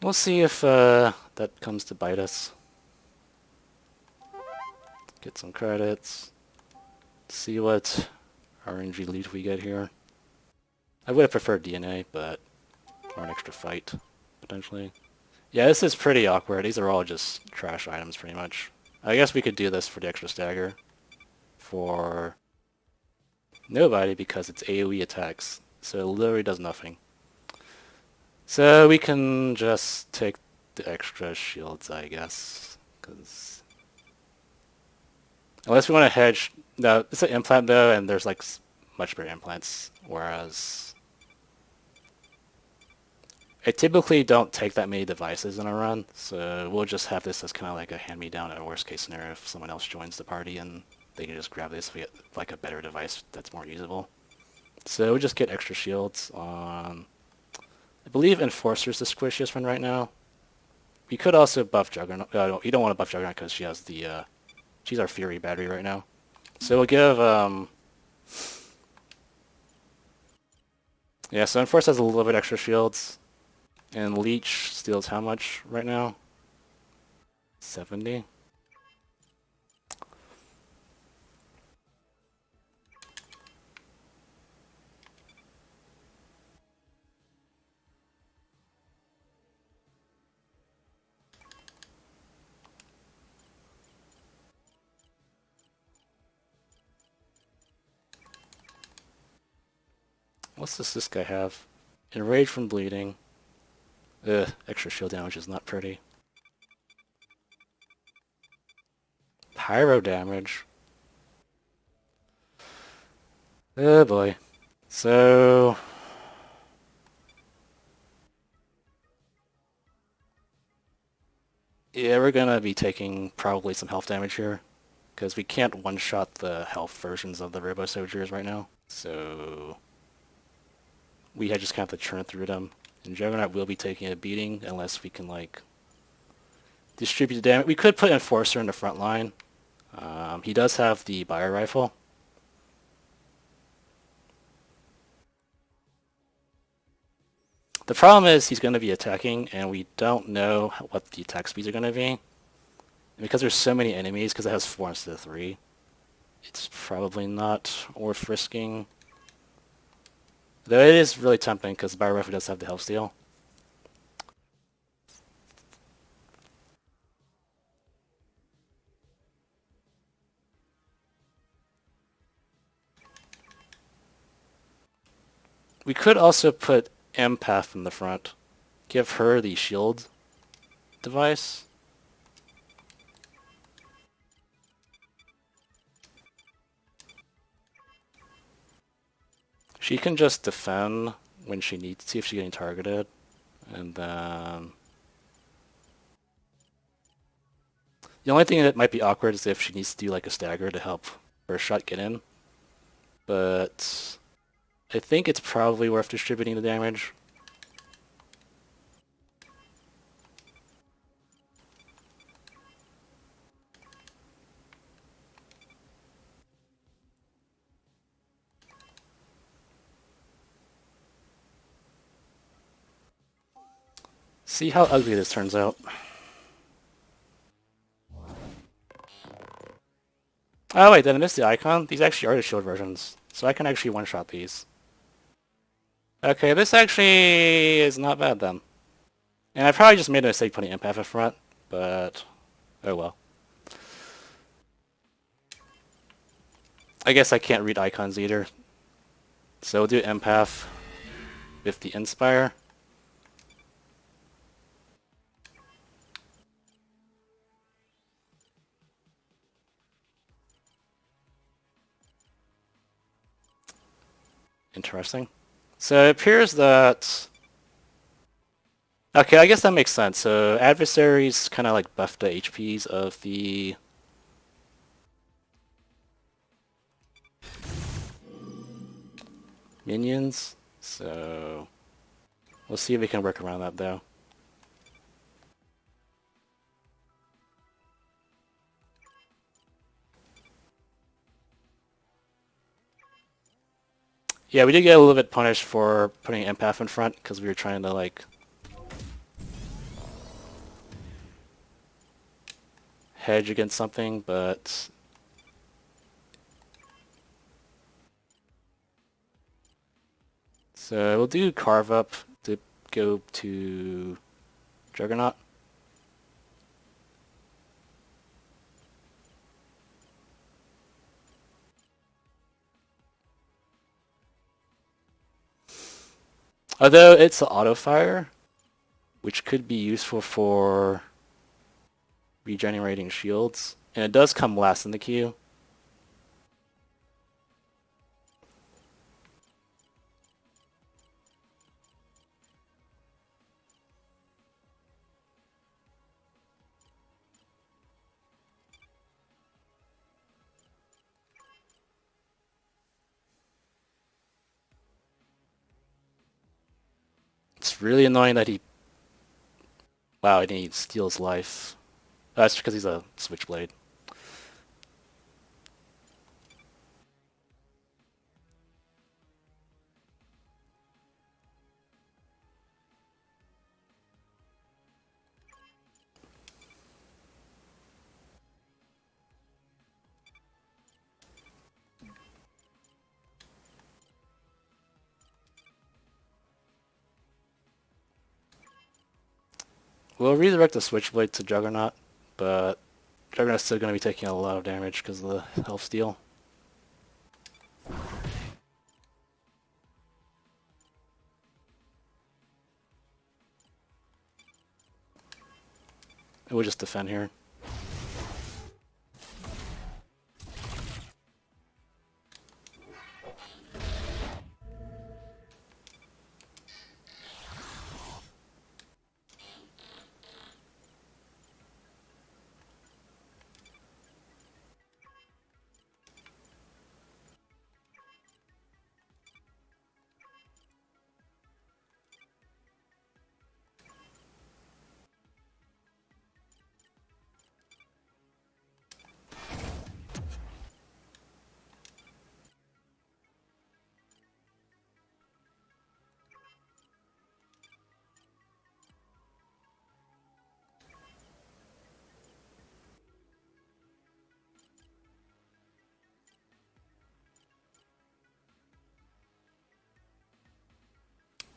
We'll see if that comes to bite us. Get some credits. See what RNG loot we get here. I would have preferred DNA, but... or an extra fight, potentially. Yeah, this is pretty awkward. These are all just trash items, pretty much. I guess we could do this for the extra stagger. For... nobody, because it's AoE attacks. so it literally does nothing. So we can just take the extra shields, I guess, because unless we want to hedge, no, it's an implant though, and there's like much better implants, whereas I typically don't take that many devices in a run, so we'll just have this as kind of like a hand-me-down at a worst-case scenario if someone else joins the party and they can just grab this if we get like a better device that's more usable. So we just get extra shields on, I believe Enforcer's the squishiest one right now. We could also buff Juggernaut. You don't want to buff Juggernaut because she has the, she's our Fury battery right now. So we'll give, yeah, so Enforcer has a little bit extra shields. And Leech steals how much right now? 70? What's this guy have? Enraged from bleeding. Ugh, extra shield damage is not pretty. Pyro damage. Oh boy. So... yeah, we're gonna be taking probably some health damage here. Because we can't one-shot the health versions of the Robo Soldiers right now. So... we had just kind of to churn through them. And Juggernaut will be taking a beating unless we can, like, distribute the damage. We could put Enforcer in the front line. He does have the Bio Rifle. The problem is he's going to be attacking, and we don't know what the attack speeds are going to be. And because there's so many enemies, because it has 4 instead of 3, it's probably not worth risking. Though it is really tempting, because the Bio Rifle does have the health steal. We could also put Empath in the front. Give her the shield device. She can just defend when she needs to, if she's getting targeted. And then... the only thing that might be awkward is if she needs to do like a stagger to help her shot get in. But I think it's probably worth distributing the damage. See how ugly this turns out. Oh wait, did I miss the icon? These actually are the shield versions, so I can actually one-shot these. Okay, this actually is not bad then. And I probably just made a mistake putting Empath in front, but oh well. I guess I can't read icons either. So we'll do Empath with the Inspire. Interesting. So it appears that... okay, I guess that makes sense. So adversaries kind of like buff the HPs of the... minions. So we'll see if we can work around that though. Yeah, we did get a little bit punished for putting Empath in front because we were trying to like hedge against something, but so we'll do Carve Up to go to Juggernaut. Although it's auto fire, which could be useful for regenerating shields, and it does come last in the queue. It's really annoying that he... Wow, and he steals life. That's because he's a switchblade. We'll redirect the switchblade to Juggernaut, but Juggernaut's still going to be taking a lot of damage because of the health steal. And we'll just defend here.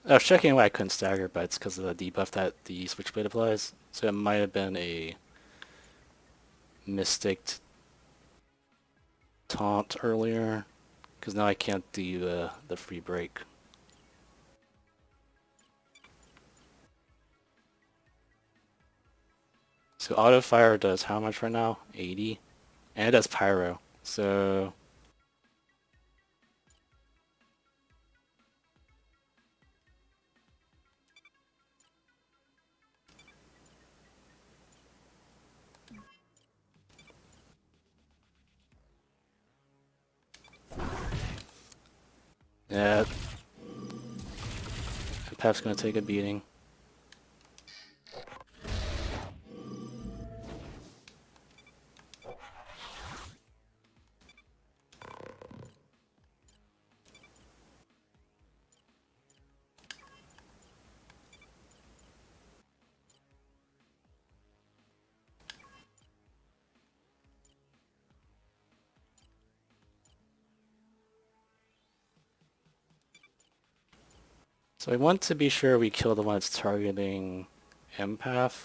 I was checking why I couldn't stagger, but it's because of the debuff that the switchblade applies. So it might have been a mistaked taunt earlier, because now I can't do the free break. So auto fire does how much right now? 80, and it does pyro. So yeah, Pep's gonna take a beating. So I want to be sure we kill the one that's targeting empath.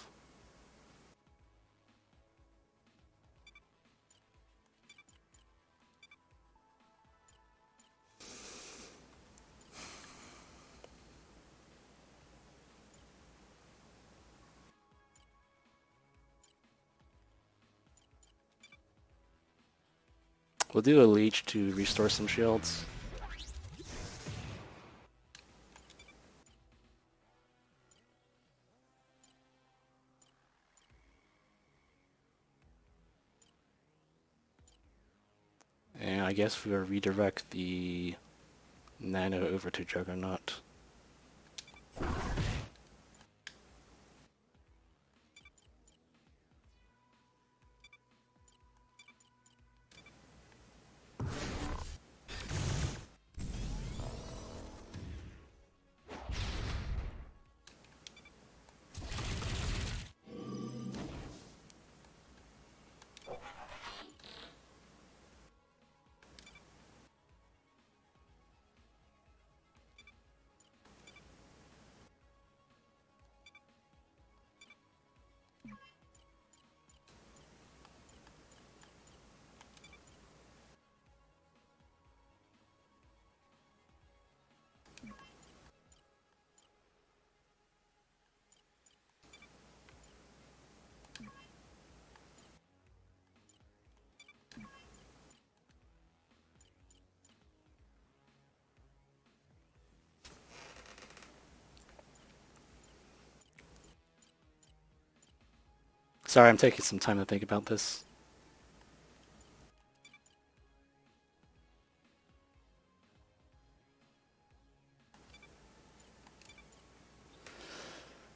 We'll do a leech to restore some shields. And I guess we'll redirect the nano over to Juggernaut. Sorry, I'm taking some time to think about this.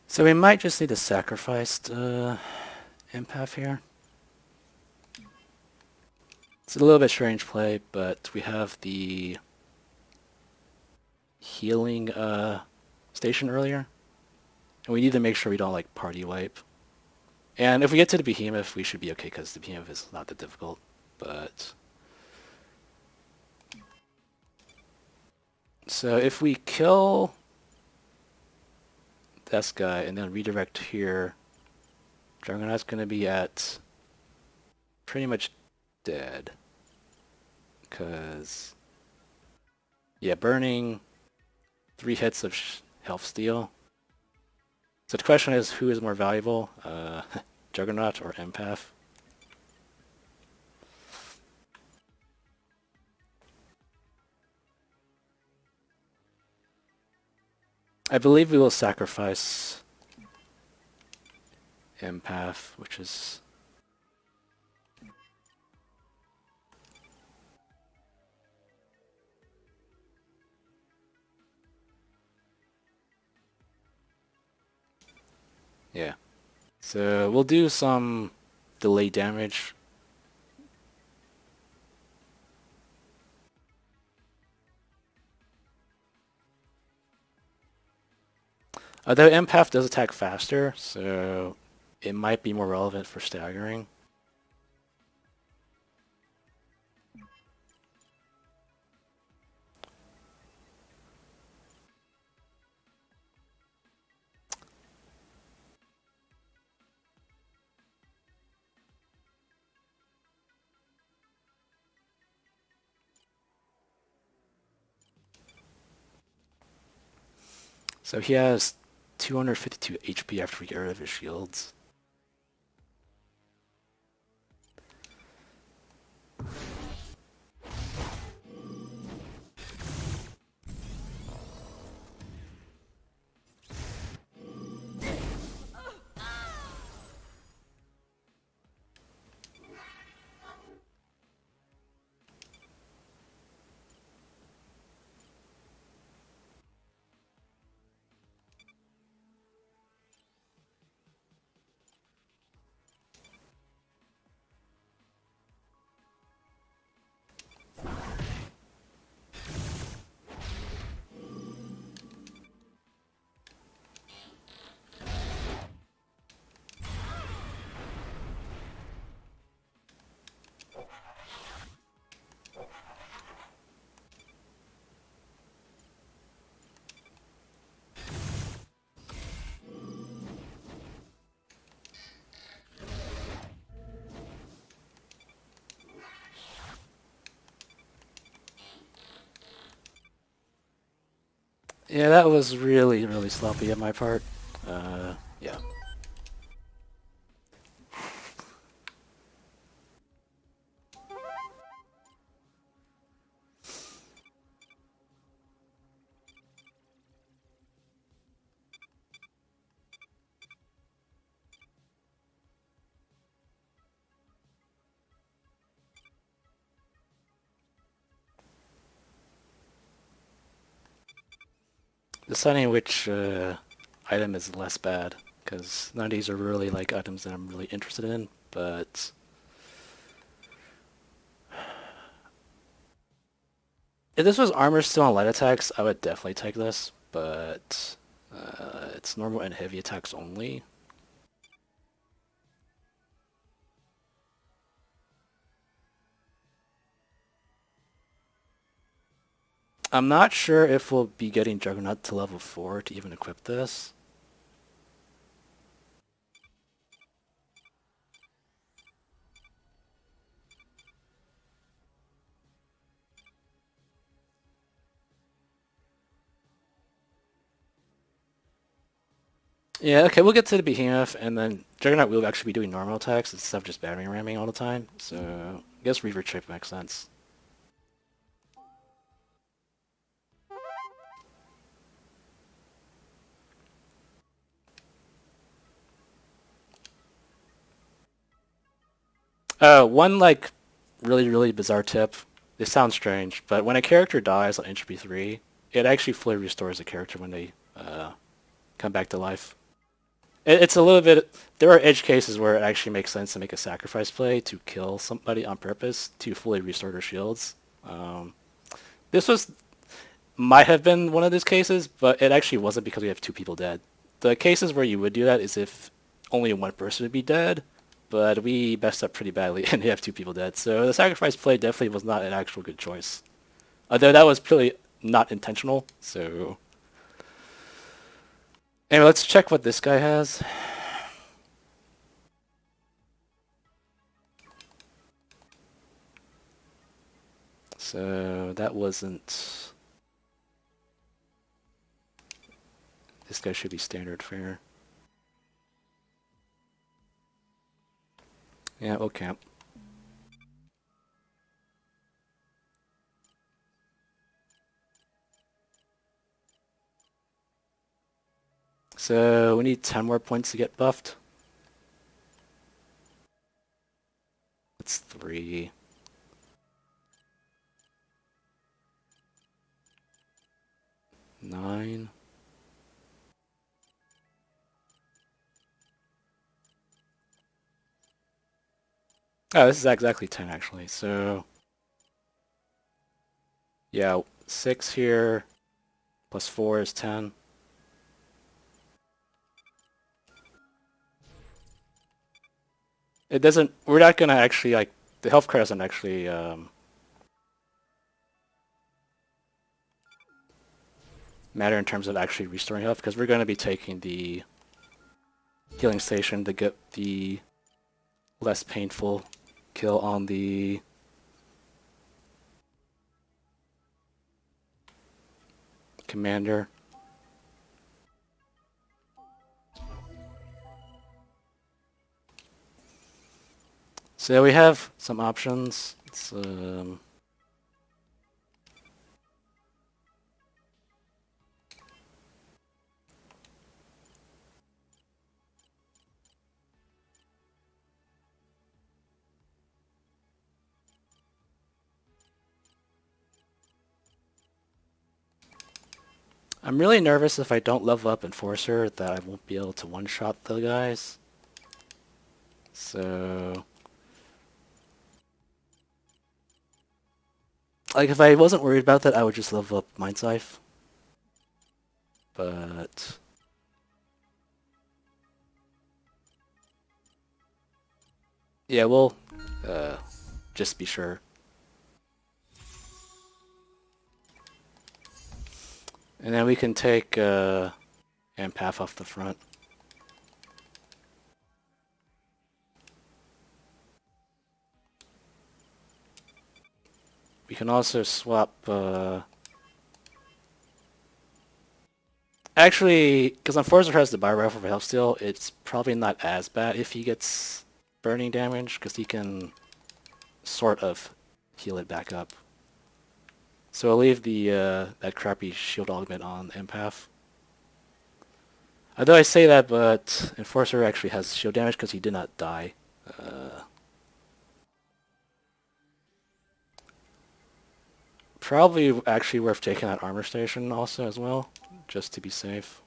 So we might just need to sacrifice the empath here. It's a little bit strange play, but we have the healing station earlier. And we need to make sure we don't like party wipe. And if we get to the behemoth, we should be okay because the behemoth is not that difficult. But so if we kill this guy and then redirect here, Juggernaut's going to be at pretty much dead. Because, yeah, burning 3 hits of health steal. So the question is, who is more valuable, Juggernaut or Empath? I believe we will sacrifice Empath, which is... yeah. So we'll do some delay damage. Although Empath does attack faster, so it might be more relevant for staggering. So he has 252 HP after we get rid of his shields. Yeah, that was really, really sloppy on my part. Yeah. Deciding which item is less bad, because none of these are really like items that I'm really interested in, but if this was armor still on light attacks, I would definitely take this, but it's normal and heavy attacks only. I'm not sure if we'll be getting Juggernaut to level 4 to even equip this. Yeah, okay, we'll get to the Behemoth, and then Juggernaut will actually be doing normal attacks instead of just battery ramming all the time, so I guess Reaver Chip makes sense. One like really bizarre tip. This sounds strange, but when a character dies on Entropy 3, it actually fully restores the character when they come back to life. It's a little bit. There are edge cases where it actually makes sense to make a sacrifice play to kill somebody on purpose to fully restore their shields. Um, this might have been one of those cases, but it actually wasn't because we have two people dead. The cases where you would do that is if only one person would be dead, but we messed up pretty badly and we have two people dead. So the sacrifice play definitely was not an actual good choice. Although that was purely not intentional. So anyway, let's check what this guy has. So that wasn't... This guy should be standard fare. Yeah, we'll camp. So we need 10 more points to get buffed. That's 3. 9. Oh, this is exactly 10 actually. So yeah, 6 here plus 4 is 10. It doesn't, we're not gonna actually like, the health card doesn't actually matter in terms of actually restoring health because we're gonna be taking the healing station to get the less painful kill on the commander. So we have some options. It's, I'm really nervous if I don't level up Enforcer that I won't be able to one-shot the guys. So... like, if I wasn't worried about that, I would just level up Mind Scythe. But... yeah, we'll just be sure. And then we can take Empath off the front. We can also swap... actually, because Enforcer has the Bio Rifle for health steal, it's probably not as bad if he gets burning damage, because he can sort of heal it back up. So I'll leave the that crappy shield augment on Empath. Although I say that, but Enforcer actually has shield damage because he did not die. Probably actually worth taking that armor station also as well, just to be safe.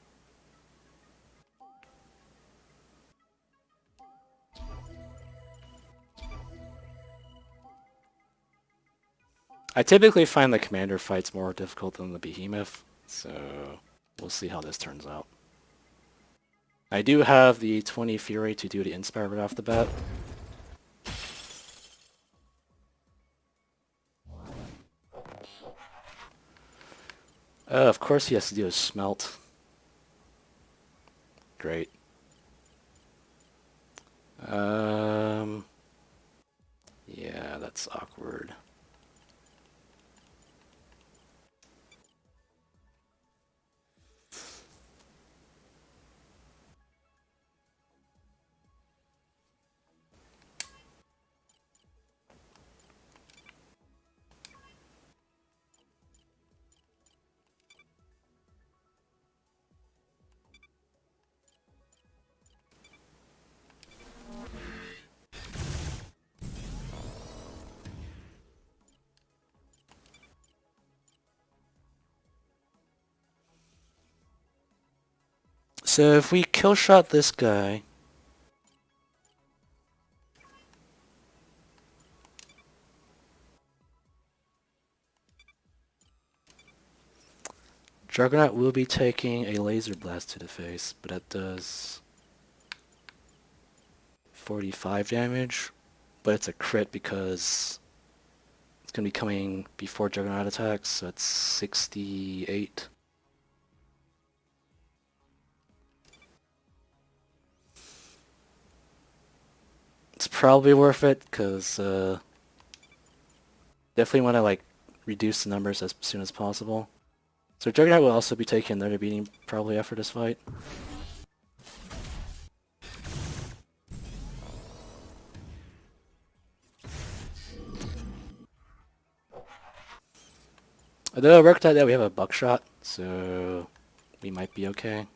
I typically find the commander fights more difficult than the behemoth, so we'll see how this turns out. I do have the 20 Fury to do the Inspire right off the bat. Of course he has to do a Smelt. Great. Yeah, that's awkward. So if we kill shot this guy, Juggernaut will be taking a laser blast to the face, but that does 45 damage, but it's a crit because it's going to be coming before Juggernaut attacks, so it's 68. It's probably worth it, because definitely want to like reduce the numbers as soon as possible. So Juggernaut will also be taking another beating probably after this fight. Although it worked out that we have a buckshot, so we might be okay.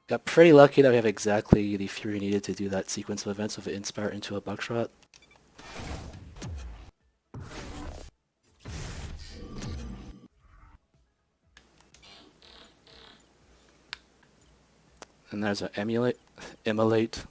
Got pretty lucky that we have exactly the fury needed to do that sequence of events with Inspire into a buckshot. And there's an Immolate.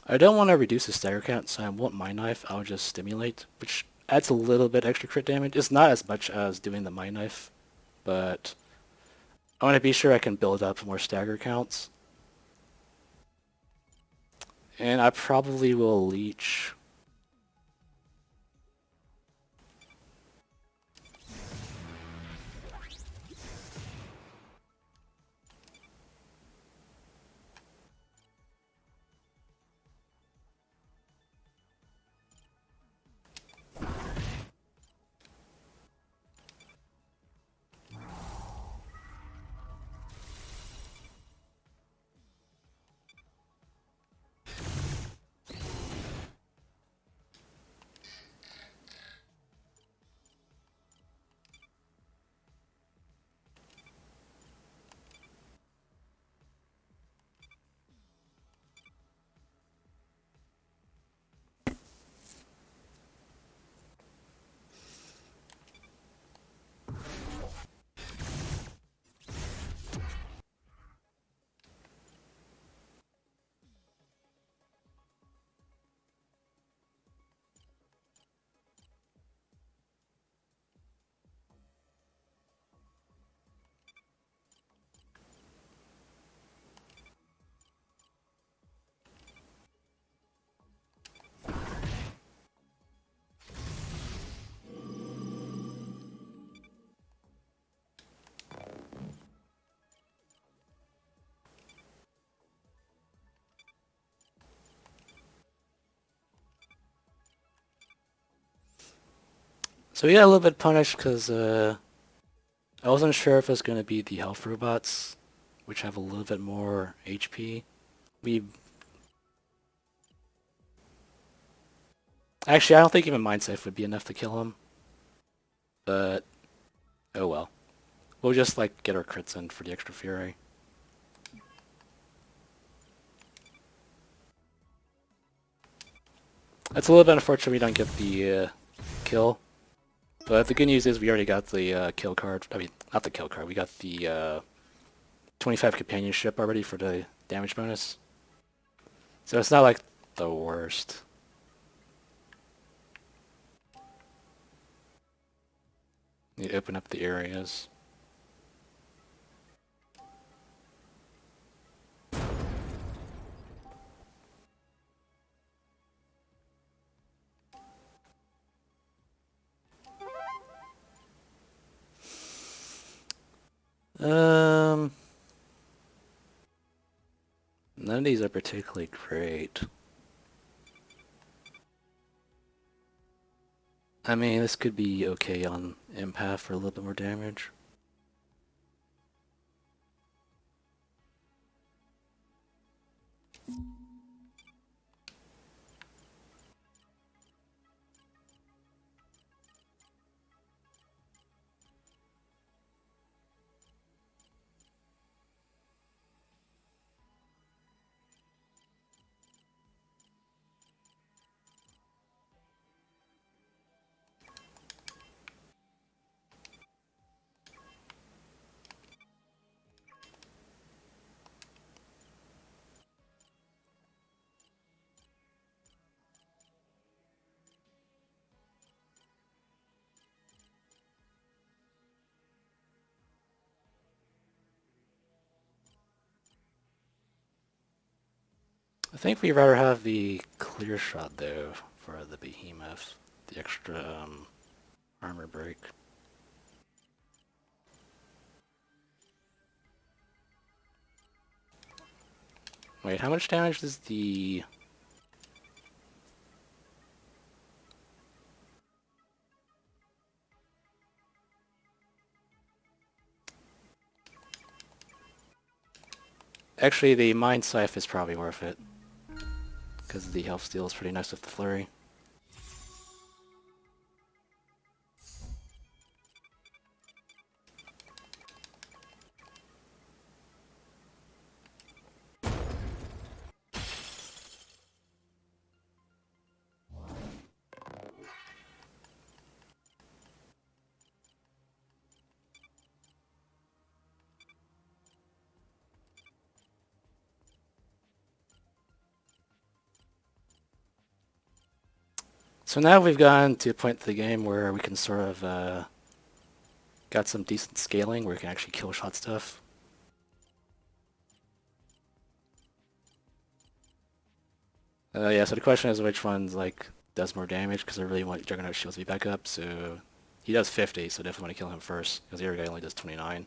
I don't want to reduce the stagger count, so I won't Mind Knife, I'll just Stimulate, which adds a little bit extra crit damage. It's not as much as doing the Mind Knife, but I want to be sure I can build up more stagger counts. And I probably will Leech. So we got a little bit punished because I wasn't sure if it was going to be the health robots, which have a little bit more HP. We Actually, I don't think even Mind Safe would be enough to kill him. But, oh well. We'll just, like, get our crits in for the extra fury. It's a little bit unfortunate we don't get the kill. But the good news is we already got the kill card. I mean, not the kill card. We got the 25 companionship already for the damage bonus. So it's not like the worst. You open up the areas. of these are particularly great. I mean, this could be okay on Empath for a little bit more damage. I think we'd rather have the clear shot though for the behemoth, the extra armor break. Wait, how much damage does the... Actually, the Mind Scythe is probably worth it, because the health steal is pretty nice with the flurry. So now we've gotten to a point in the game where we can sort of got some decent scaling where we can actually kill shot stuff. Yeah, so the question is which one's like does more damage, because I really want Juggernaut shields to be back up. So he does 50, so definitely want to kill him first, because the other guy only does 29.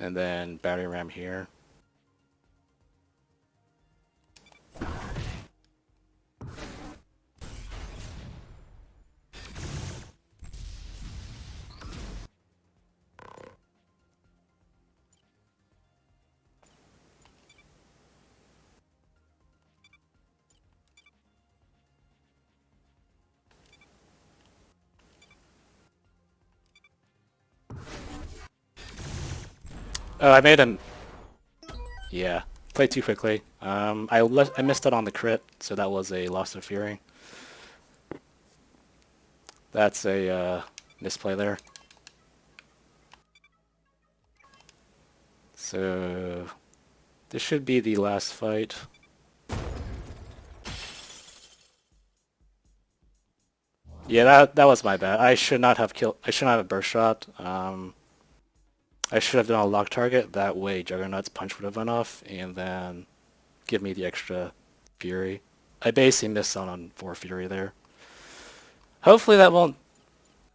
And then battery ram here. Oh, I made him. Yeah, played too quickly. I missed out on the crit, so that was a loss of fury. That's a misplay there. So this should be the last fight. Yeah, that was my bad. I should not have killed. I should not have burst shot. I should have done a lock target. That way, Juggernaut's punch would have went off, and then give me the extra fury. I basically missed out on 4 fury there. Hopefully that won't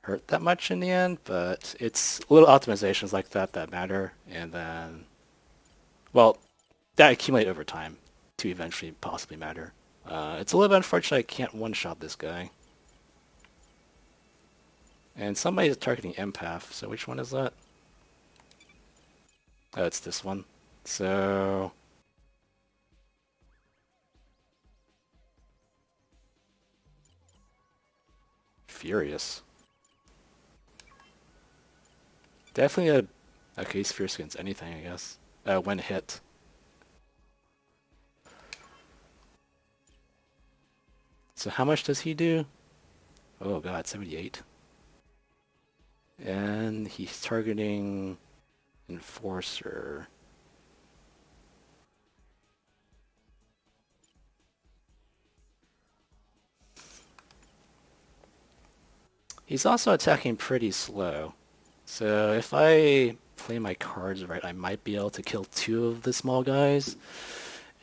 hurt that much in the end, but it's little optimizations like that that matter, and then, well, that accumulate over time to eventually possibly matter. It's a little bit unfortunate I can't one-shot this guy. And somebody's targeting Empath, so which one is that? Oh, it's this one. So... Furious. Definitely a case fierce against anything, I guess. When hit. So how much does he do? Oh god, 78. And he's targeting Enforcer. He's also attacking pretty slow. So if I play my cards right, I might be able to kill 2 of the small guys.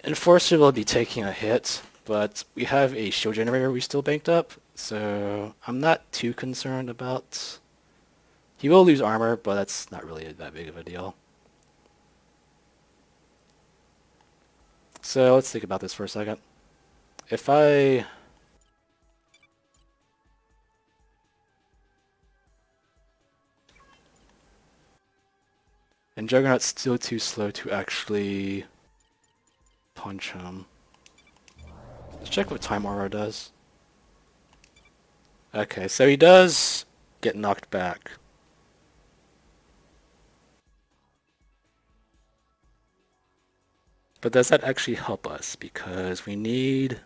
Enforcer will be taking a hit, but we have a shield generator we still banked up, so I'm not too concerned about... He will lose armor, but that's not really that big of a deal. So let's think about this for a second. If I... And Juggernaut's still too slow to actually punch him. Let's check what Time Aura does. Okay, so he does get knocked back. But does that actually help us? Because we need...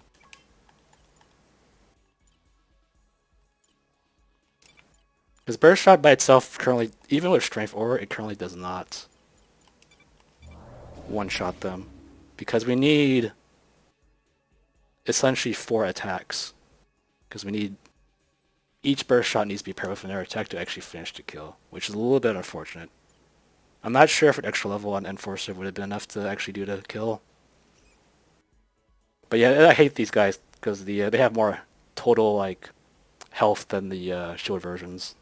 Because Burst Shot by itself currently, even with Strength Aura, it currently does not one-shot them. Because we need essentially 4 attacks. Because we need... Each Burst Shot needs to be paired with another attack to actually finish the kill, which is a little bit unfortunate. I'm not sure if an extra level on Enforcer would have been enough to actually do the kill. But yeah, I hate these guys because they have more total like health than the shield versions.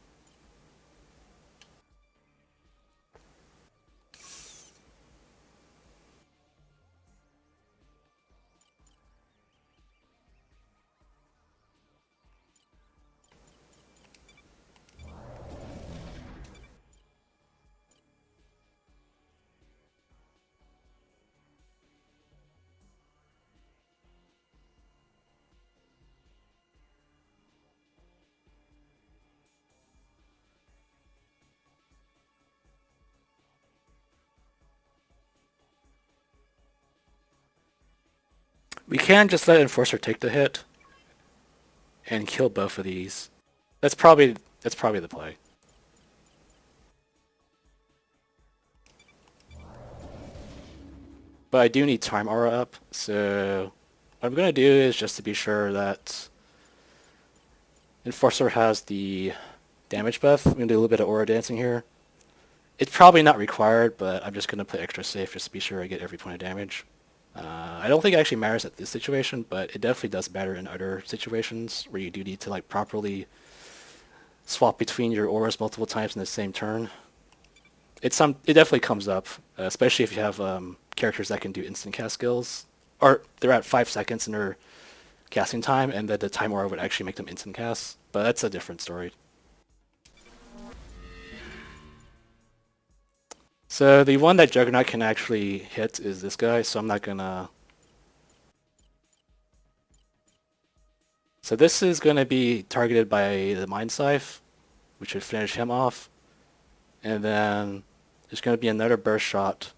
We can just let Enforcer take the hit and kill both of these. That's probably the play. But I do need Time Aura up, so what I'm gonna do is just to be sure that Enforcer has the damage buff. I'm gonna do a little bit of Aura Dancing here. It's probably not required, but I'm just gonna play extra safe just to be sure I get every point of damage. I don't think it actually matters at this situation, but it definitely does matter in other situations where you do need to like properly swap between your auras multiple times in the same turn. It definitely comes up, especially if you have characters that can do instant cast skills, or they're at 5 seconds in their casting time, and that the time aura would actually make them instant cast. But that's a different story. So the one that Juggernaut can actually hit is this guy, so I'm not gonna... So this is gonna be targeted by the Mind Scythe, which would finish him off. And then there's gonna be another burst shot.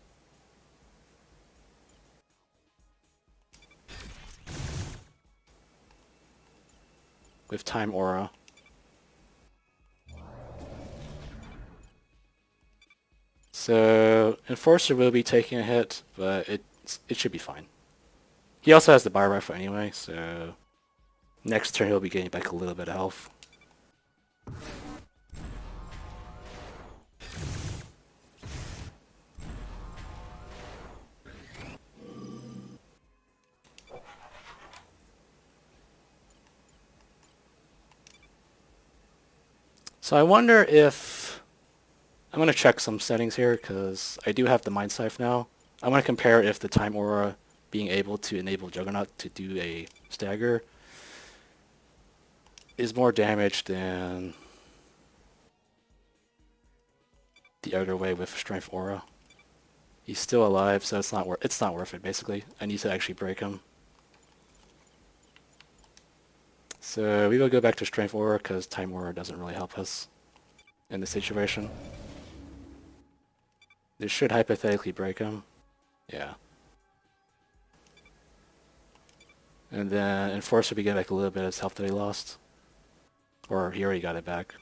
With Time Aura. So Enforcer will be taking a hit, but it should be fine. He also has the Bio Rifle anyway, so next turn he'll be getting back a little bit of health. So I wonder if... I'm going to check some settings here because I do have the Mind Scythe now. I want to compare if the Time Aura being able to enable Juggernaut to do a stagger is more damage than the other way with Strength Aura. He's still alive, so it's not worth it basically. I need to actually break him. So we will go back to Strength Aura because Time Aura doesn't really help us in this situation. This should hypothetically break him. Yeah. And then Enforcer will be getting back a little bit of his health that he lost. Or he already got it back.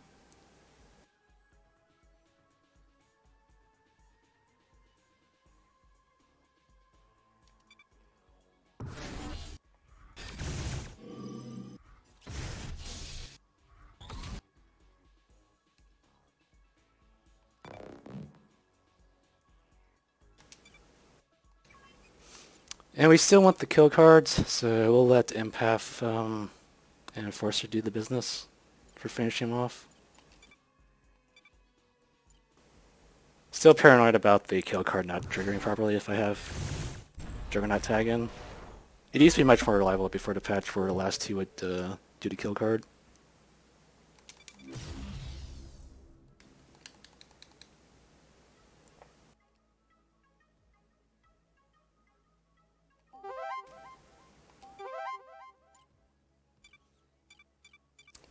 And we still want the kill cards, so we'll let Empath and Enforcer do the business for finishing him off. Still paranoid about the kill card not triggering properly if I have Juggernaut tag in. It used to be much more reliable before the patch where the last two would do the kill card.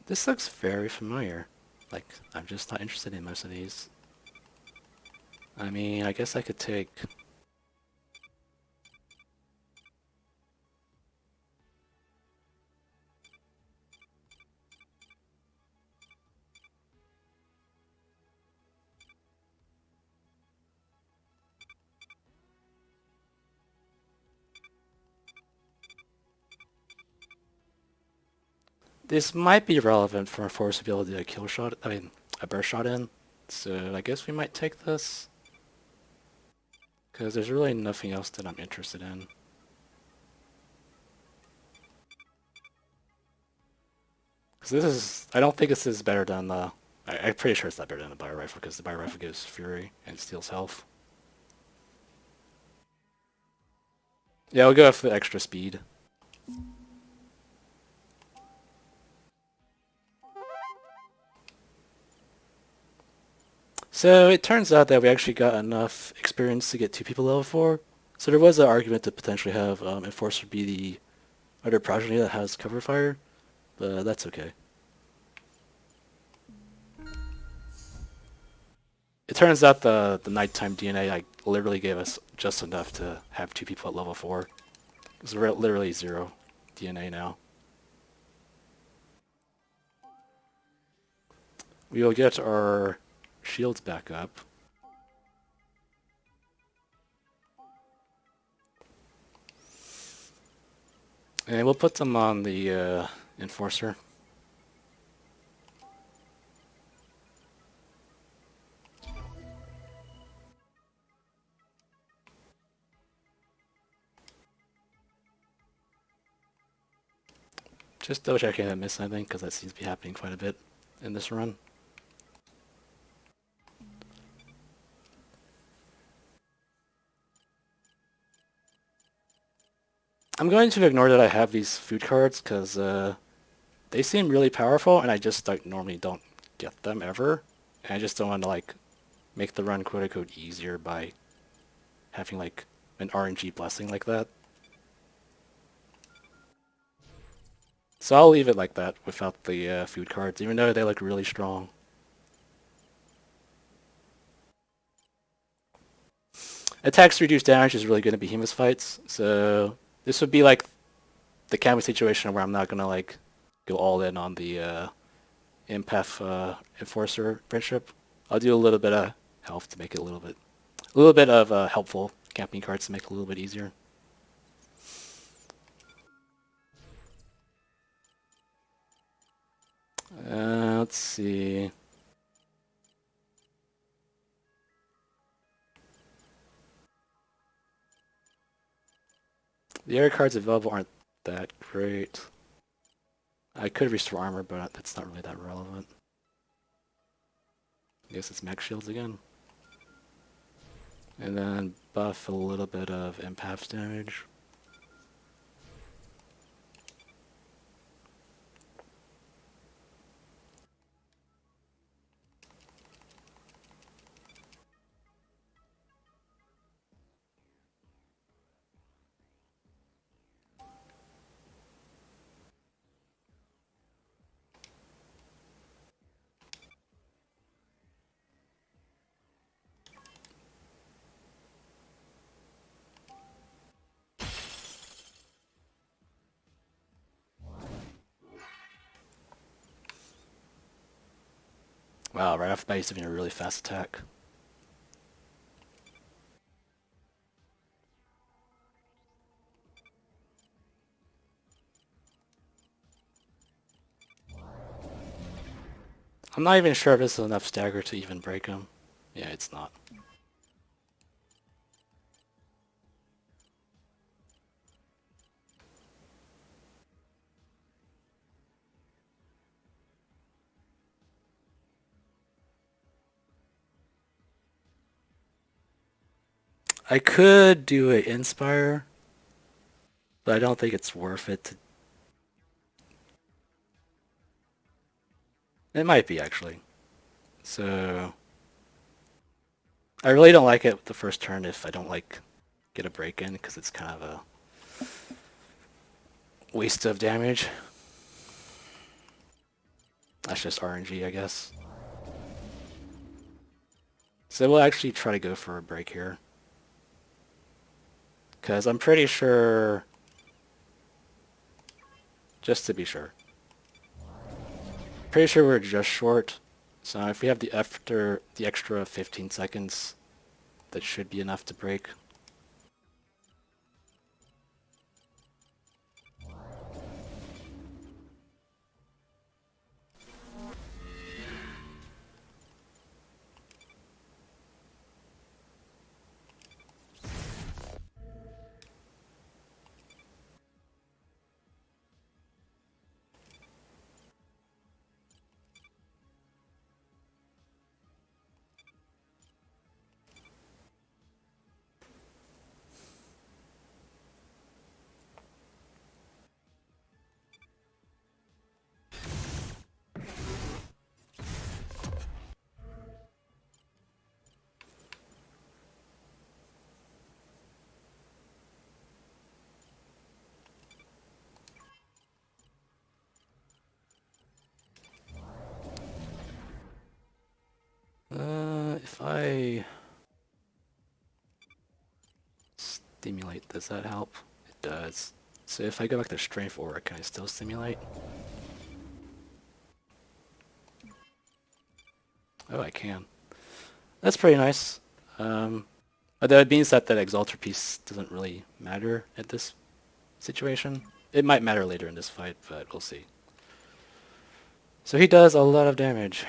This looks very familiar. Like, I'm just not interested in most of these. I mean, I guess I could take... This might be relevant for a force to be able to do a kill shot, I mean, a burst shot in. So I guess we might take this. Because there's really nothing else that I'm interested in. Because this is, I don't think this is better than the, I'm pretty sure it's not better than the bio rifle because the bio rifle gives fury and steals health. Yeah, we'll go for the extra speed. So it turns out that we actually got enough experience to get 2 people level 4. So there was an argument to potentially have Enforcer be the other progeny that has cover fire, but that's okay. It turns out the nighttime DNA like literally gave us just enough to have 2 people at level 4. Because we're at literally 0 DNA now. We will get our shields back up. And we'll put them on the Enforcer. Just double checking I didn't miss anything, because that seems to be happening quite a bit in this run. I'm going to ignore that I have these food cards, because they seem really powerful, and I just normally don't get them ever. And I just don't want to like make the run quote-unquote easier by having like an RNG blessing like that. So I'll leave it like that without the food cards, even though they look really strong. Attacks to reduce damage is really good in Behemoth fights, so this would be like the kind of situation where I'm not gonna like go all in on the Empath Enforcer friendship. I'll do a little bit of health to make it a little bit of helpful camping cards to make it a little bit easier. Let's see. The area cards available aren't that great. I could restore armor, but that's not really that relevant. I guess it's max shields again. And then buff a little bit of empath damage. Wow, right off the bat he's having a really fast attack. I'm not even sure if this is enough stagger to even break him. Yeah, it's not. I could do an Inspire, but I don't think it's worth it to... It might be, actually. So I really don't like it with the first turn if I don't like get a break in, because it's kind of a waste of damage. That's just RNG, I guess. So we'll actually try to go for a break here, because I'm pretty sure, just to be sure, pretty sure we're just short. So if we have the extra 15 seconds, that should be enough to break. If I stimulate, does that help? It does. So if I go back to strength aura, can I still stimulate? Oh, I can. That's pretty nice. But that means that that exalter piece doesn't really matter at this situation. It might matter later in this fight, but we'll see. So he does a lot of damage.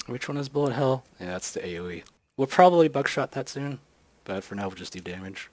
Which one is bullet hell? Yeah, that's the AoE. We'll probably buckshot that soon, but for now we'll just do damage.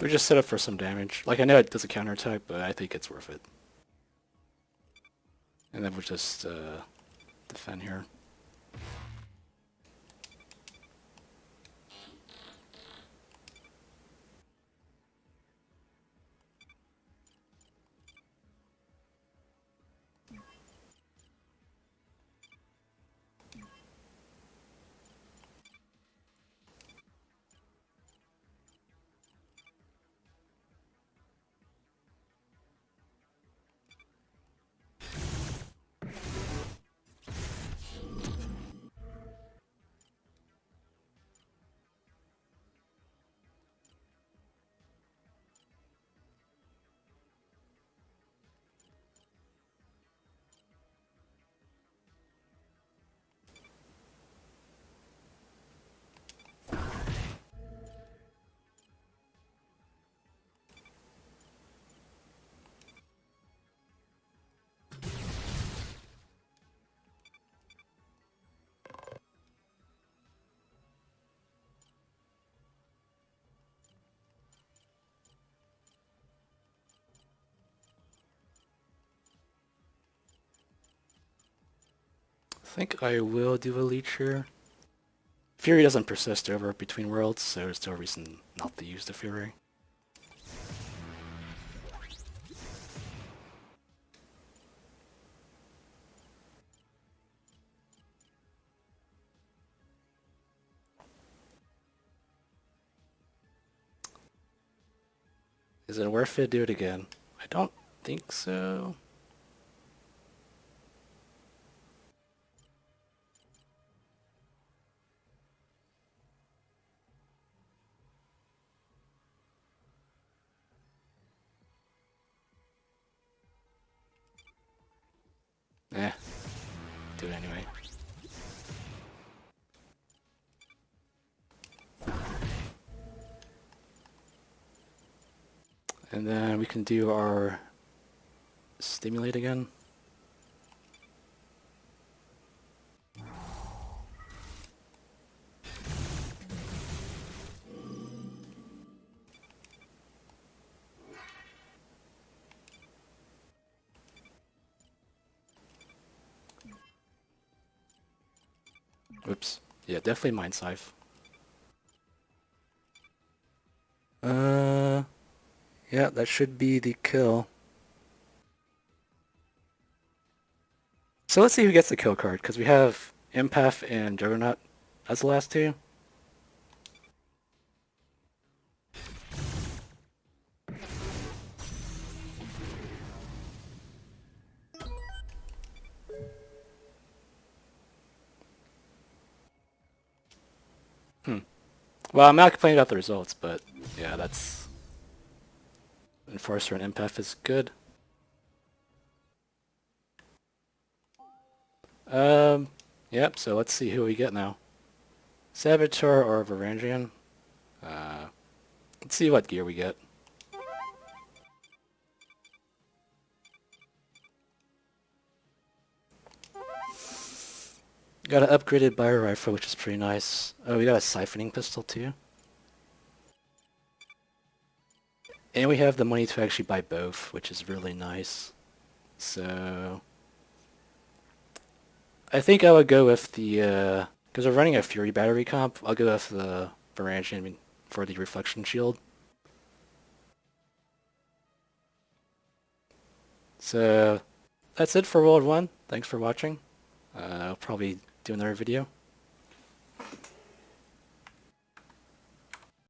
We just set up for some damage. Like, I know it does a counterattack, but I think it's worth it. And then we'll just defend here. think I will do a leech here. Fury doesn't persist over between worlds, so there's no reason not to use the Fury. Is it worth it to do it again? I don't think so. Eh, do it anyway. And then we can do our stimulate again. Oops. Yeah, definitely Mind Scythe. Yeah, that should be the kill. So let's see who gets the kill card, because we have Empath and Juggernaut as the last two. Well, I'm not complaining about the results, but yeah, that's... Enforcer and Empath is good. Yep, so let's see who we get now. Saboteur or Varangian? Let's see what gear we get. Got an upgraded bio rifle, which is pretty nice. Oh, we got a siphoning pistol too. And we have the money to actually buy both, which is really nice. So... I think I would go with the, because we're running a Fury battery comp, I'll go with the Varangian for the reflection shield. So, that's it for World 1. Thanks for watching. I'll probably do another video.